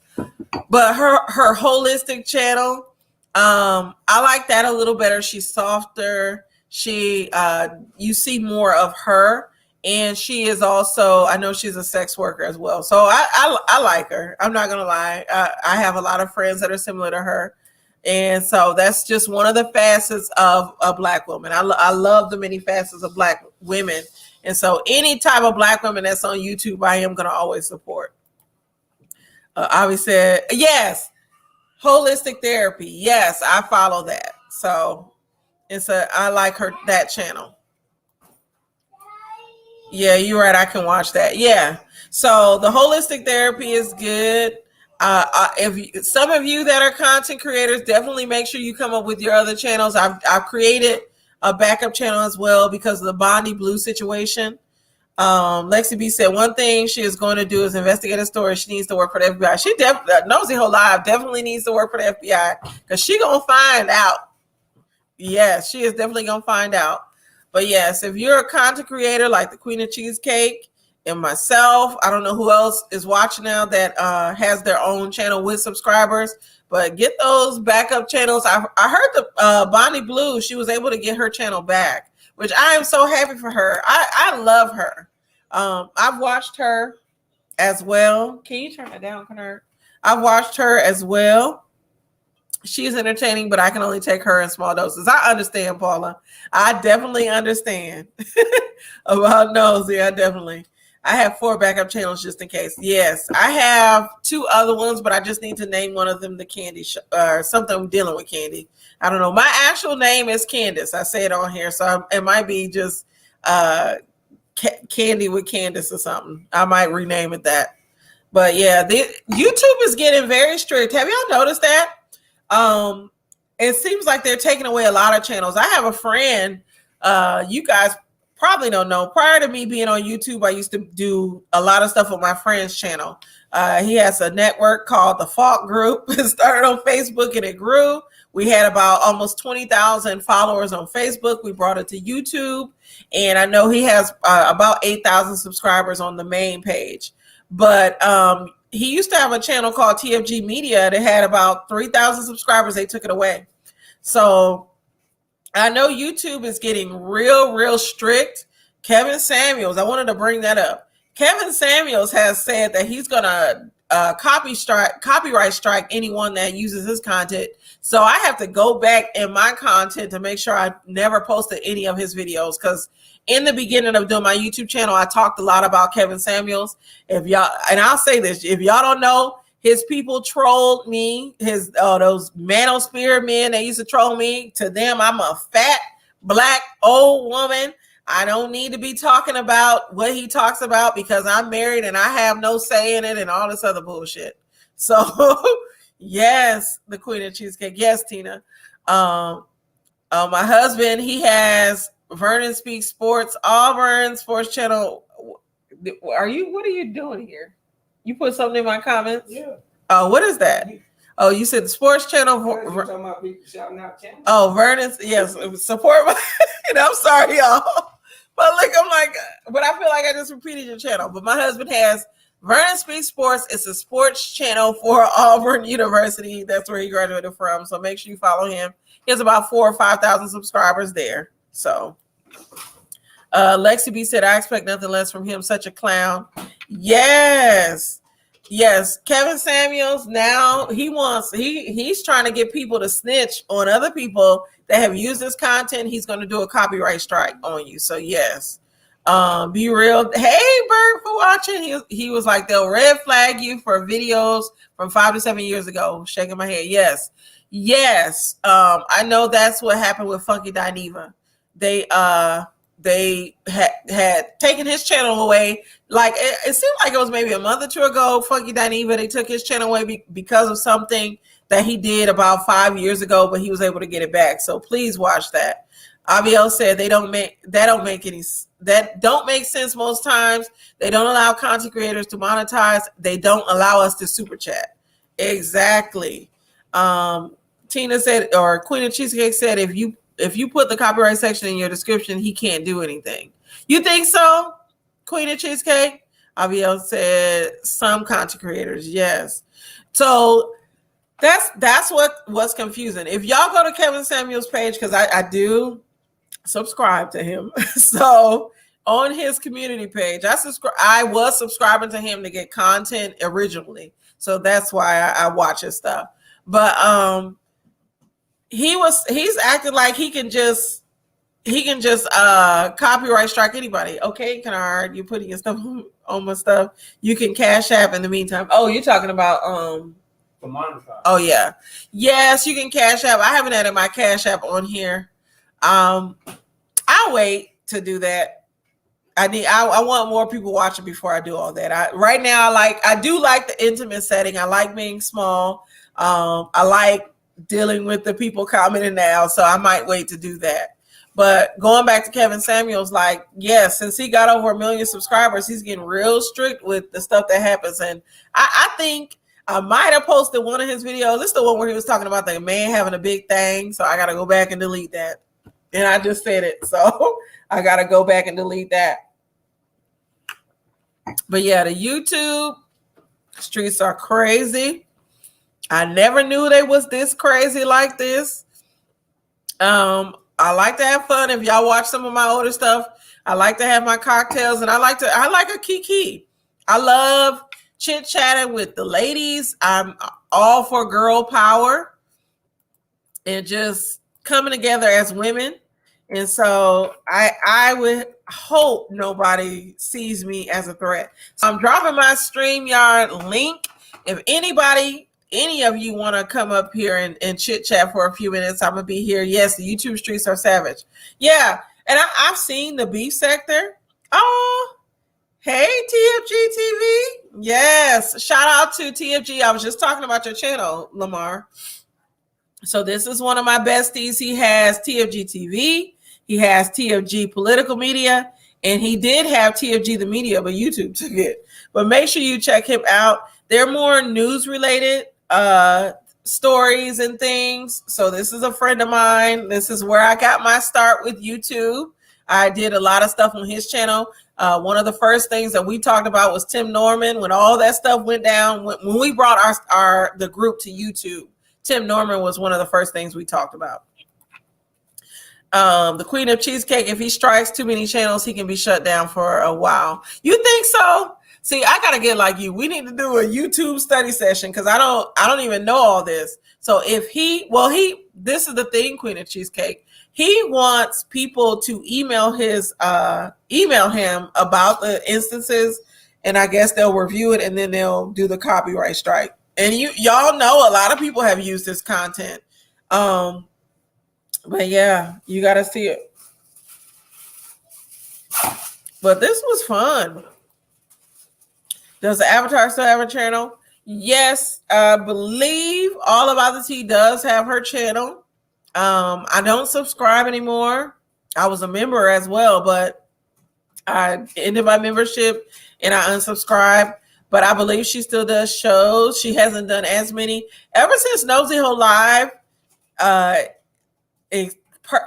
But her holistic channel, I like that a little better. She's softer. You see more of her, and she is also. I know she's a sex worker as well, so I like her. I'm not gonna lie. I have a lot of friends that are similar to her, and so that's just one of the facets of a Black woman. I love the many facets of Black women. And so any type of Black woman that's on YouTube, I am going to always support. Avi said, yes, holistic therapy. Yes, I follow that. So I like that channel. Yeah, you're right. I can watch that. Yeah. So the holistic therapy is good. If some of you that are content creators, definitely make sure you come up with your other channels. I've created a backup channel as well because of the Bondi Blue situation. Lexi B said one thing she is going to do is investigate a story. She needs to work for the FBI. She Nosy Whole Live definitely needs to work for the FBI because she gonna find out. Yes, she is definitely gonna find out. But yes, if you're a content creator like the Queen of Cheesecake and myself, I don't know who else is watching now that has their own channel with subscribers. But get those backup channels. I heard the Bonnie Blue, she was able to get her channel back, which I am so happy for her. I love her. I've watched her as well. Can you turn that down, Kennard? I've watched her as well. She's entertaining, but I can only take her in small doses. I understand, Paula. I definitely understand about Nosy. I have 4 backup channels just in case. Yes, I have 2 other ones, but I just need to name one of them the Candy or something dealing with candy. I don't know. My actual name is Candace. I say it on here, so it might be just Candy with Candace or something. I might rename it that. But yeah, YouTube is getting very strict. Have y'all noticed that? It seems like they're taking away a lot of channels. I have a friend, you guys probably don't know. Prior to me being on YouTube, I used to do a lot of stuff on my friend's channel. He has a network called the Fault Group. It started on Facebook and it grew. We had about almost 20,000 followers on Facebook. We brought it to YouTube. And I know he has about 8,000 subscribers on the main page. But he used to have a channel called TFG Media that had about 3,000 subscribers. They took it away. So I know YouTube is getting real strict. Kevin Samuels, I wanted to bring that up. Kevin Samuels has said that he's going to copyright strike anyone that uses his content. So I have to go back in my content to make sure I never posted any of his videos, because in the beginning of doing my YouTube channel, I talked a lot about Kevin Samuels. If y'all, and I'll say this, if y'all don't know, his people trolled me. His those manosphere men, they used to troll me. To them, I'm a fat black old woman. I don't need to be talking about what he talks about because I'm married and I have no say in it and all this other bullshit. So yes, the Queen of Cheesecake. Yes, Tina. My husband, he has Vernon Speaks Sports, Auburn Sports Channel. What are you doing here? You put something in my comments? Yeah. Oh, what is that? Oh, you said the sports channel. Talking about people shouting out channels. Oh, Vernon's, yes, support my, I'm sorry, y'all. But look, I'm like, but I feel like I just repeated your channel. But my husband has Vernon Speaks Sports. It's a sports channel for Auburn University. That's where he graduated from. So make sure you follow him. He has about 4,000 or 5,000 subscribers there. So Lexi B said, I expect nothing less from him. Such a clown. Yes. Kevin Samuels, now he's trying to get people to snitch on other people that have used this content. He's going to do a copyright strike on you. So yes. Be real. Hey, Bert, for watching. He was like, they'll red flag you for videos from 5 to 7 years ago. Shaking my head. Yes. I know that's what happened with Funky Dineva. They had taken his channel away. Like it seemed like it was maybe a month or two ago. Funky Dineva, they took his channel away because of something that he did about 5 years ago, but he was able to get it back. So please watch that. Abiel said that don't make sense most times. They don't allow content creators to monetize. They don't allow us to super chat. Exactly. Tina said, or Queen of Cheesecake said, if you put the copyright section in your description, he can't do anything. You think so, Queen of Cheesecake? Abiel said some content creators, yes. So that's what's confusing. If y'all go to Kevin Samuels' page, because I do subscribe to him. So on his community page, I was subscribing to him to get content originally. So that's why I watch his stuff. But he's acting like he can just copyright strike anybody. Okay, Kennard, you putting your stuff on my stuff. You can Cash App in the meantime. Oh, you're talking about For monetize. Oh yeah. Yes, you can Cash App. I haven't added my Cash App on here. I'll wait to do that. I want more people watching before I do all that. Right now I do like the intimate setting. I like being small. I like dealing with the people commenting now, so I might wait to do that. But going back to Kevin Samuels, like, yes, since he got over 1 million subscribers, he's getting real strict with the stuff that happens. And I think I might have posted one of his videos. This is the one where he was talking about the man having a big thing. So I got to go back and delete that. And I just said it. So I got to go back and delete that. But yeah, the YouTube streets are crazy. I never knew they was this crazy like this. I like to have fun. If y'all watch some of my older stuff, I like to have my cocktails, and I like a kiki. I love chit-chatting with the ladies. I'm all for girl power and just coming together as women. And so I would hope nobody sees me as a threat. So I'm dropping my StreamYard link. If any of you want to come up here and chit chat for a few minutes, I'm gonna be here. Yes, the YouTube streets are savage. Yeah, and I've seen the beef sector. Oh, hey TFG TV. Yes, shout out to TFG. I was just talking about your channel, Lamar. So this is one of my besties. He has TFG TV. He has TFG Political Media, and he did have TFG the Media, but YouTube took it. But make sure you check him out. They're more news related stories and things. So this is a friend of mine. This is where I got my start with YouTube. I did a lot of stuff on his channel. One of the first things that we talked about was Tim Norman. When all that stuff went down, when we brought the group to YouTube, Tim Norman was one of the first things we talked about. The Queen of Cheesecake, if he strikes too many channels, he can be shut down for a while. You think so? See, I gotta get like you. We need to do a YouTube study session because I don't even know all this. So if this is the thing, Queen of Cheesecake. He wants people to email him about the instances, and I guess they'll review it and then they'll do the copyright strike. And y'all know a lot of people have used this content. But yeah, you got to see it. But this was fun. Does the Avatar still have a channel? Yes, I believe All About the Tea does have her channel. I don't subscribe anymore. I was a member as well, but I ended my membership and I unsubscribed. But I believe she still does shows. She hasn't done as many. Ever since Nosy Ho Live, it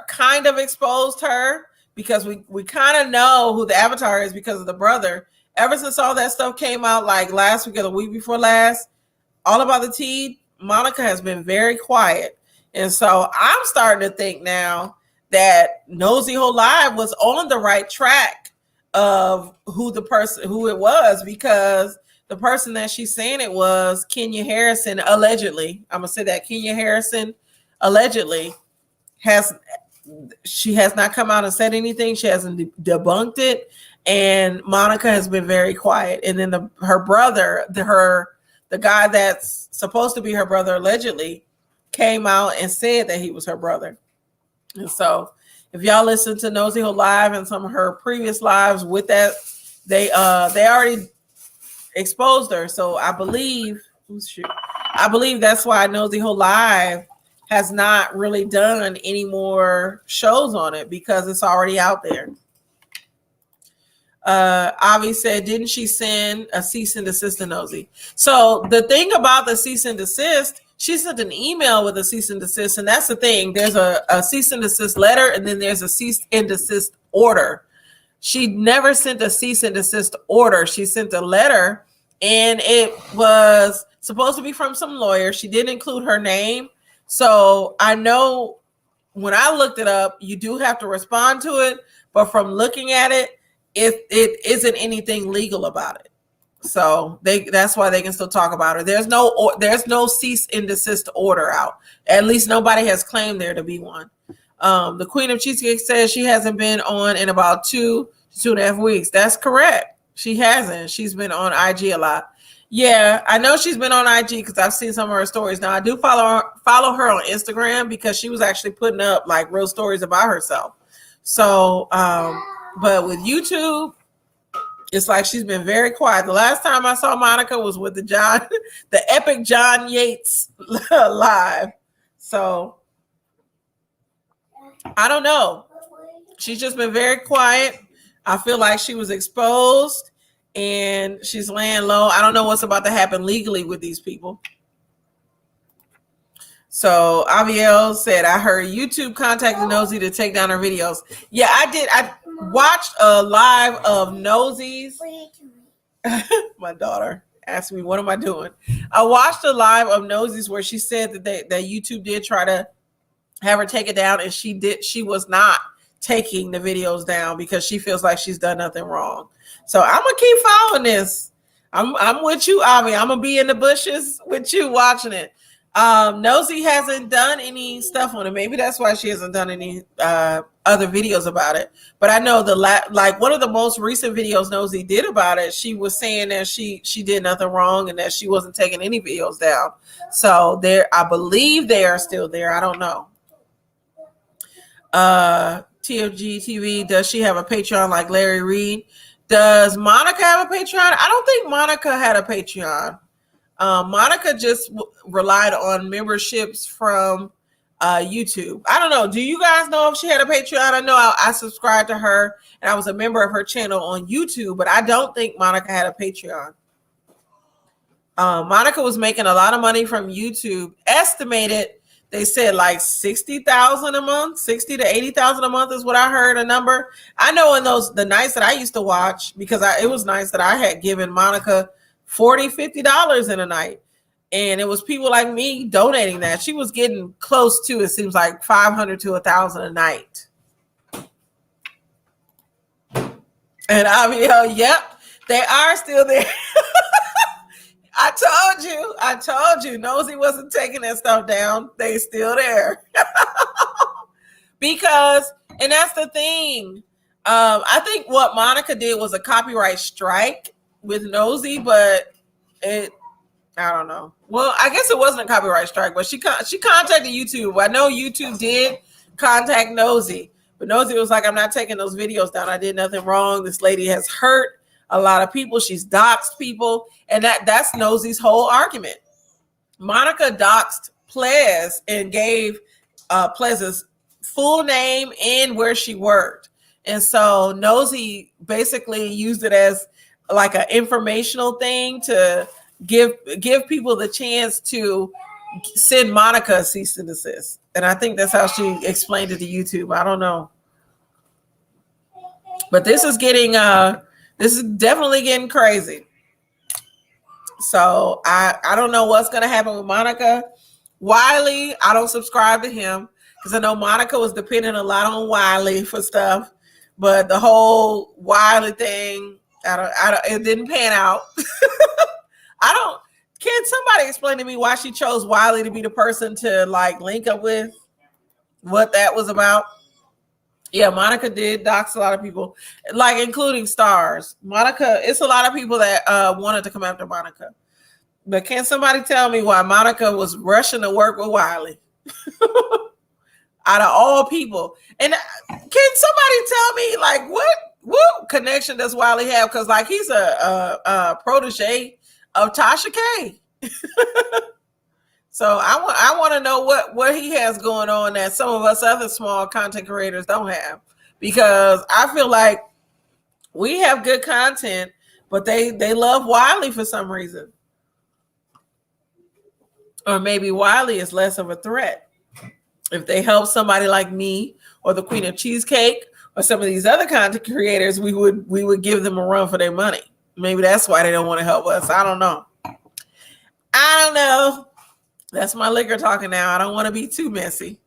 kind of exposed her because we kind of know who the Avatar is because of the brother. Ever since all that stuff came out, like last week or the week before last, All About the Tea, Monica has been very quiet. And so I'm starting to think now that Nosy Ho Live was on the right track of who it was, because the person that she's saying it was, Kenya Harrison, allegedly. I'm gonna say that Kenya Harrison allegedly has not come out and said anything. She hasn't debunked it, and Monica has been very quiet. And then her brother, the guy that's supposed to be her brother allegedly, came out and said that he was her brother. And so if y'all listen to Nosy Ho Live and some of her previous lives with that, they already exposed her. So I believe that's why Nosy Ho Live has not really done any more shows on it, because it's already out there. Avi said, didn't she send a cease and desist to Nosy? So the thing about the cease and desist, she sent an email with a cease and desist, and that's the thing. There's a cease and desist letter, and then there's a cease and desist order. She never sent a cease and desist order. She sent a letter, and it was supposed to be from some lawyer. She didn't include her name. So I know when I looked it up, you do have to respond to it, but from looking at it, it isn't anything legal about it. So that's why they can still talk about it. There's no cease and desist order out. At least nobody has claimed there to be one. The Queen of Cheesecake says she hasn't been on in about 2.5 weeks. That's correct. She hasn't. She's been on IG a lot. Yeah, I know she's been on IG because I've seen some of her stories. Now I do follow her on Instagram because she was actually putting up like real stories about herself. So, but with YouTube, it's like she's been very quiet. The last time I saw Monica was with the epic John Yates live. So I don't know. She's just been very quiet. I feel like she was exposed and she's laying low. I don't know what's about to happen legally with these people. So Aviel said, I heard YouTube contacted Nosy to take down her videos. Yeah, I did. I watched a live of Nosy's. My daughter asked me, what am I doing? I watched a live of Nosy's where she said that YouTube did try to have her take it down, and she was not taking the videos down because she feels like she's done nothing wrong. So I'm gonna keep following this. I'm with you, Avi. I'm gonna be in the bushes with you watching it. Nosy hasn't done any stuff on it. Maybe that's why she hasn't done any other videos about it. But I know like one of the most recent videos Nosy did about it, she was saying that she did nothing wrong and that she wasn't taking any videos down. So I believe they are still there. I don't know. TFG TV, does she have a Patreon like Larry Reed? Does Monica have a Patreon? I don't think Monica had a Patreon. Monica just relied on memberships from YouTube. I don't know. Do you guys know if she had a Patreon? I know I subscribed to her and I was a member of her channel on YouTube, but I don't think Monica had a Patreon. Monica was making a lot of money from YouTube. Estimated They said like 60,000 a month, 60 to 80,000 a month is what I heard a number. I know in the nights that I used to watch, because it was nights that I had given Monica $40, $50 in a night. And it was people like me donating that. She was getting close to, it seems like 500 to 1,000 a night. And I mean, yep, they are still there. I told you, Nosy wasn't taking that stuff down. They still there. Because, and that's the thing. I think what Monica did was a copyright strike with Nosy, but I don't know. Well, I guess it wasn't a copyright strike, but she contacted YouTube. I know YouTube did contact Nosy, but Nosy was like, I'm not taking those videos down. I did nothing wrong. This lady has hurt a lot of people. She's doxed people. And that's Nosy's whole argument. Monica doxed Plez and gave Plez's full name and where she worked. And so Nosy basically used it as like an informational thing to give people the chance to send Monica a cease and desist. And I think that's how she explained it to YouTube. I don't know. But this is definitely getting crazy. So I don't know what's going to happen with Monica. Wiley, I don't subscribe to him because I know Monica was dependent a lot on Wiley for stuff. But the whole Wiley thing, it didn't pan out. Can somebody explain to me why she chose Wiley to be the person to like link up with? What that was about? Yeah, Monica did dox a lot of people, like including stars. Monica, it's a lot of people that wanted to come after Monica. But can somebody tell me why Monica was rushing to work with Wiley? Out of all people. And can somebody tell me like what connection does Wiley have? Because like he's a protege of Tasha K. So I want to know what he has going on that some of us other small content creators don't have, because I feel like we have good content, but they love Wiley for some reason. Or maybe Wiley is less of a threat. If they help somebody like me or the Queen of Cheesecake or some of these other content creators, we would give them a run for their money. Maybe that's why they don't want to help us. I don't know. That's my liquor talking now. I don't want to be too messy.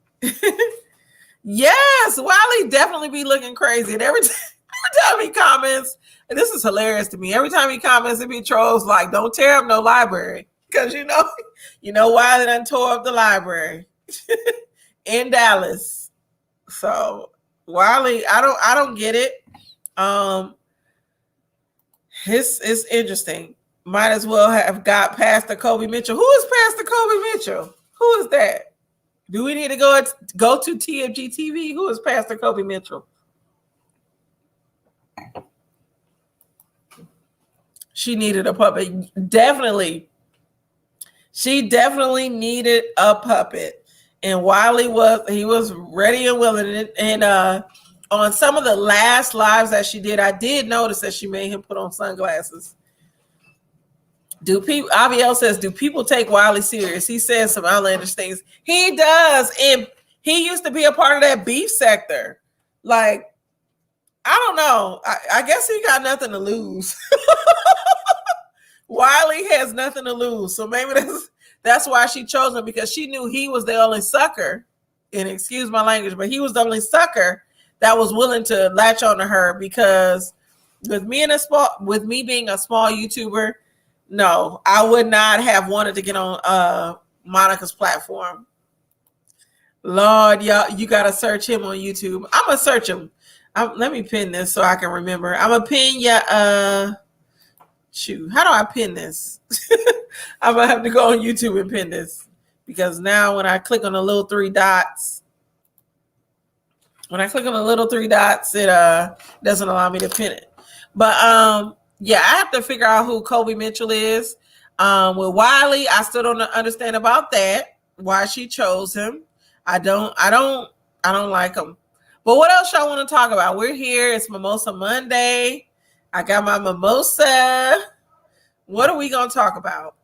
Yes, Wiley definitely be looking crazy. And every time he comments, and this is hilarious to me, every time he comments, it be trolls like, don't tear up no library. Because you know Wiley done tore up the library in Dallas. So Wiley, I don't get it. It's interesting. Might as well have got Pastor Kobe Mitchell. Who is Pastor Kobe Mitchell? Who is that? Do we need to go to TFG TV? Who is Pastor Kobe Mitchell? She needed a puppet. Definitely. She definitely needed a puppet. And Wiley was ready and willing. And on some of the last lives that she did, I did notice that she made him put on sunglasses. Aviel says, do people take Wiley serious? He says some outlandish things. He does. And he used to be a part of that beef sector. Like, I don't know. I guess he got nothing to lose. Wiley has nothing to lose. So maybe that's why she chose him, because she knew he was the only sucker, and excuse my language, but he was the only sucker that was willing to latch onto her, because with me being a small YouTuber, no, I would not have wanted to get on Monica's platform. Lord, y'all, you got to search him on YouTube. I'm going to search him. Let me pin this so I can remember. I'm going to pin how do I pin this? I'm going to have to go on YouTube and pin this, because now when I click on the little three dots, it doesn't allow me to pin it. But yeah, I have to figure out who Kobe Mitchell is. With Wiley, I still don't understand about that, why she chose him. I don't like him. But what else y'all want to talk about? We're here. It's Mimosa Monday. I got my mimosa. What are we going to talk about?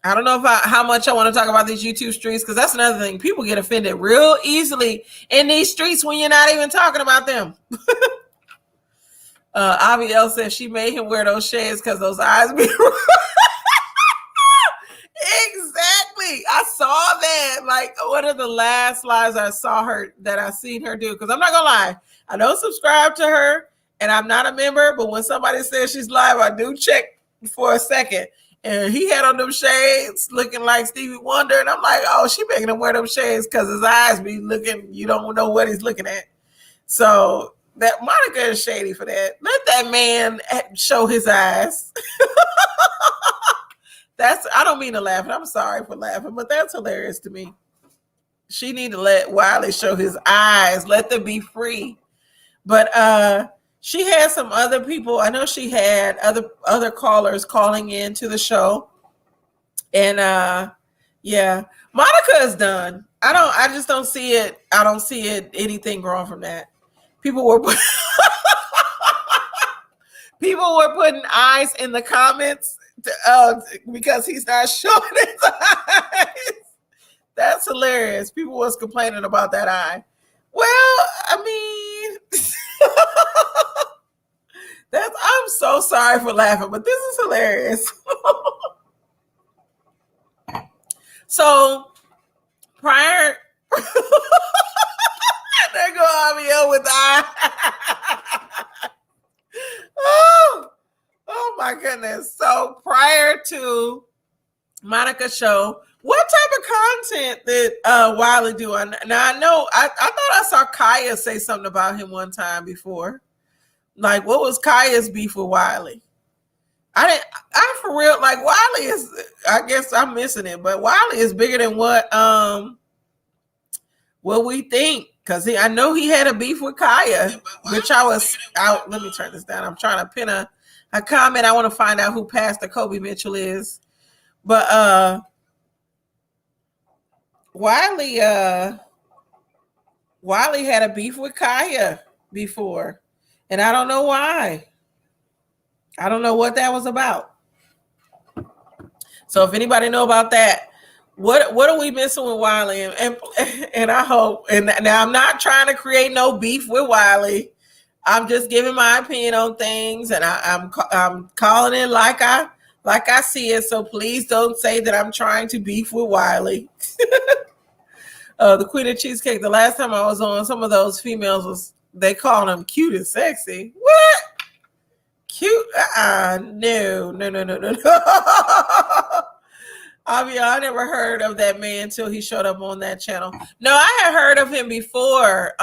I don't know how much I want to talk about these YouTube streets, because that's another thing. People get offended real easily in these streets when you're not even talking about them. Abiel says she made him wear those shades because those eyes be exactly. I saw that. Like, one of the last lives I saw her that I seen her do. Because I'm not gonna lie, I don't subscribe to her, and I'm not a member. But when somebody says she's live, I do check for a second. And he had on them shades, looking like Stevie Wonder, and I'm like, oh, she making him wear them shades because his eyes be looking. You don't know what he's looking at. So that Monica is shady for that. Let that man show his eyes. I don't mean to laugh, and I'm sorry for laughing, but that's hilarious to me. She need to let Wiley show his eyes. Let them be free. But she had some other people. I know she had other callers calling in to the show. And yeah, Monica is done. I just don't see it. I don't see it anything wrong from that. People were putting eyes in the comments because he's not showing his eyes. That's hilarious. People was complaining about that eye. Well, I mean, I'm so sorry for laughing, but this is hilarious. So prior, there go Abiel with the eye. Oh my goodness. So prior to Monica's show, what type of content did Wiley do? Now I know I thought I saw Kaya say something about him one time before. Like, what was Kaya's beef with Wiley? I for real, like, Wiley is, I guess I'm missing it, but Wiley is bigger than what we think. Because I know he had a beef with Kaya, which let me turn this down. I'm trying to pin a comment. I want to find out who Pastor Kobe Mitchell is. But Wiley had a beef with Kaya before. And I don't know why. I don't know what that was about. So if anybody know about that, what are we missing with Wiley? And I hope, and now I'm not trying to create no beef with Wiley. I'm just giving my opinion on things, and I'm calling it like I see it. So please don't say that I'm trying to beef with Wiley. The Queen of Cheesecake, the last time I was on, some of those females they called them cute and sexy. What? Cute? No. I never heard of that man until he showed up on that channel. No, I had heard of him before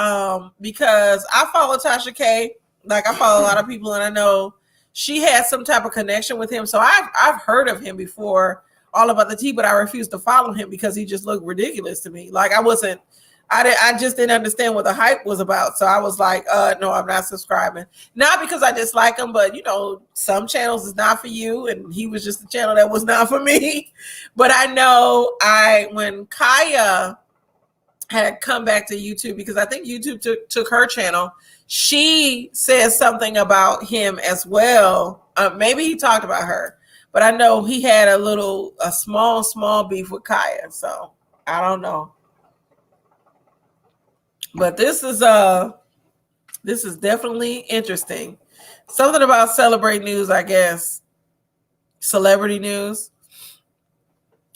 because I follow Tasha K. Like, I follow a lot of people, and I know she had some type of connection with him. So I've heard of him before, all about the tea, but I refused to follow him because he just looked ridiculous to me. Like, I just didn't understand what the hype was about. So I was like, no, I'm not subscribing. Not because I dislike him, but, some channels is not for you. And he was just a channel that was not for me. But I know when Kaya had come back to YouTube, because I think YouTube took her channel, she said something about him as well. Maybe he talked about her. But I know he had a small beef with Kaya. So I don't know. But this is definitely interesting. Something about Celebrate News, I guess. Celebrity News.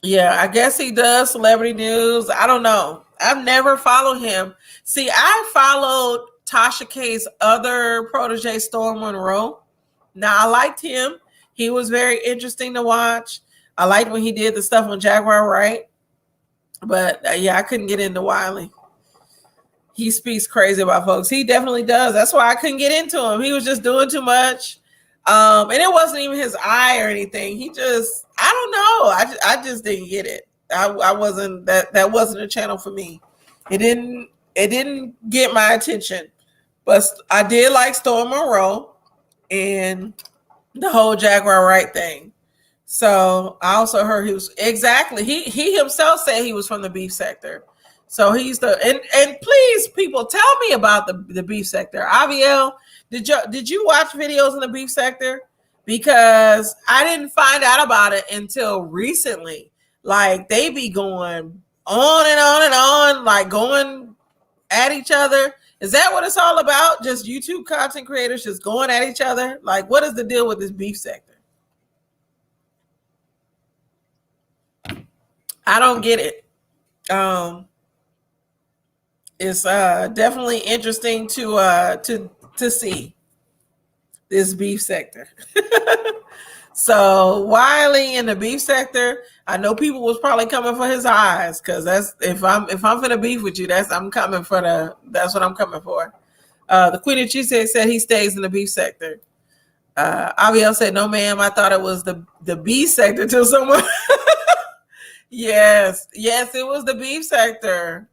Yeah, I guess he does celebrity news. I don't know. I've never followed him. See, I followed Tasha K's other protege, Storm Monroe. Now, I liked him. He was very interesting to watch. I liked when he did the stuff on Jaguar Wright. But yeah, I couldn't get into Wiley. He speaks crazy about folks. He definitely does. That's why I couldn't get into him. He was just doing too much. And it wasn't even his eye or anything. He just, I don't know. I just didn't get it. I wasn't, that wasn't a channel for me. It didn't get my attention. But I did like Storm Monroe and the whole Jaguar Wright thing. So I also heard he was, exactly, he himself said he was from the beef sector. So he's and please, people, tell me about the beef sector. Aviel, did you watch videos in the beef sector? Because I didn't find out about it until recently. Like they be going on and on and on, like going at each other. Is that what it's all about? Just YouTube content creators just going at each other? Like, what is the deal with this beef sector? I don't get it. It's definitely interesting to see this beef sector. So Wiley in the beef sector, I know people was probably coming for his eyes, because that's if I'm finna beef with you, that's what I'm coming for. The Queen of Cheesecake said he stays in the beef sector. Abiel said, no ma'am, I thought it was the beef sector till someone. Yes, it was the beef sector.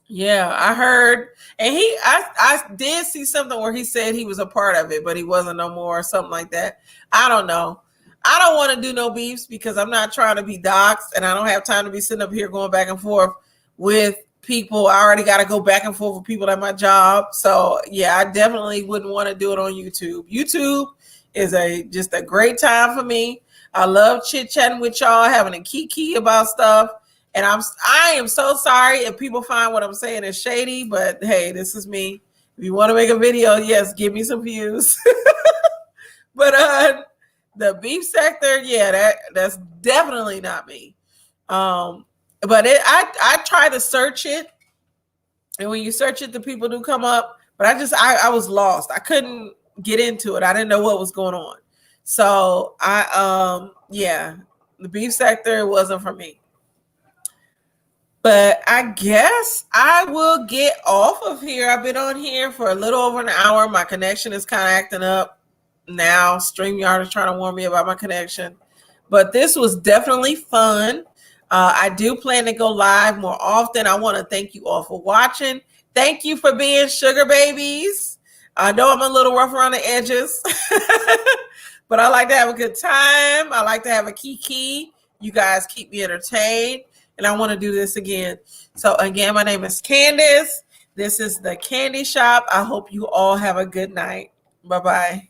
Yeah, I heard, and I did see something where he said he was a part of it, but he wasn't no more, or something like that. I don't know. I don't want to do no beefs because I'm not trying to be doxxed, and I don't have time to be sitting up here going back and forth with people. I already got to go back and forth with people at my job. So yeah, I definitely wouldn't want to do it on YouTube. YouTube is just a great time for me. I love chit chatting with y'all, having a kiki about stuff. And I am so sorry if people find what I'm saying is shady, but hey, this is me. If you want to make a video, yes, give me some views. But the beef sector, yeah, that's definitely not me. But I try to search it, and when you search it, the people do come up. But I was lost. I couldn't get into it. I didn't know what was going on. So yeah, the beef sector wasn't for me. But I guess I will get off of here. I've been on here for a little over an hour. My connection is kind of acting up now. StreamYard is trying to warn me about my connection. But this was definitely fun. I do plan to go live more often. I want to thank you all for watching. Thank you for being sugar babies. I know I'm a little rough around the edges, but I like to have a good time. I like to have a kiki. You guys keep me entertained. And I want to do this again. So again, my name is Candace. This is the Candy Shop. I hope you all have a good night. Bye-bye.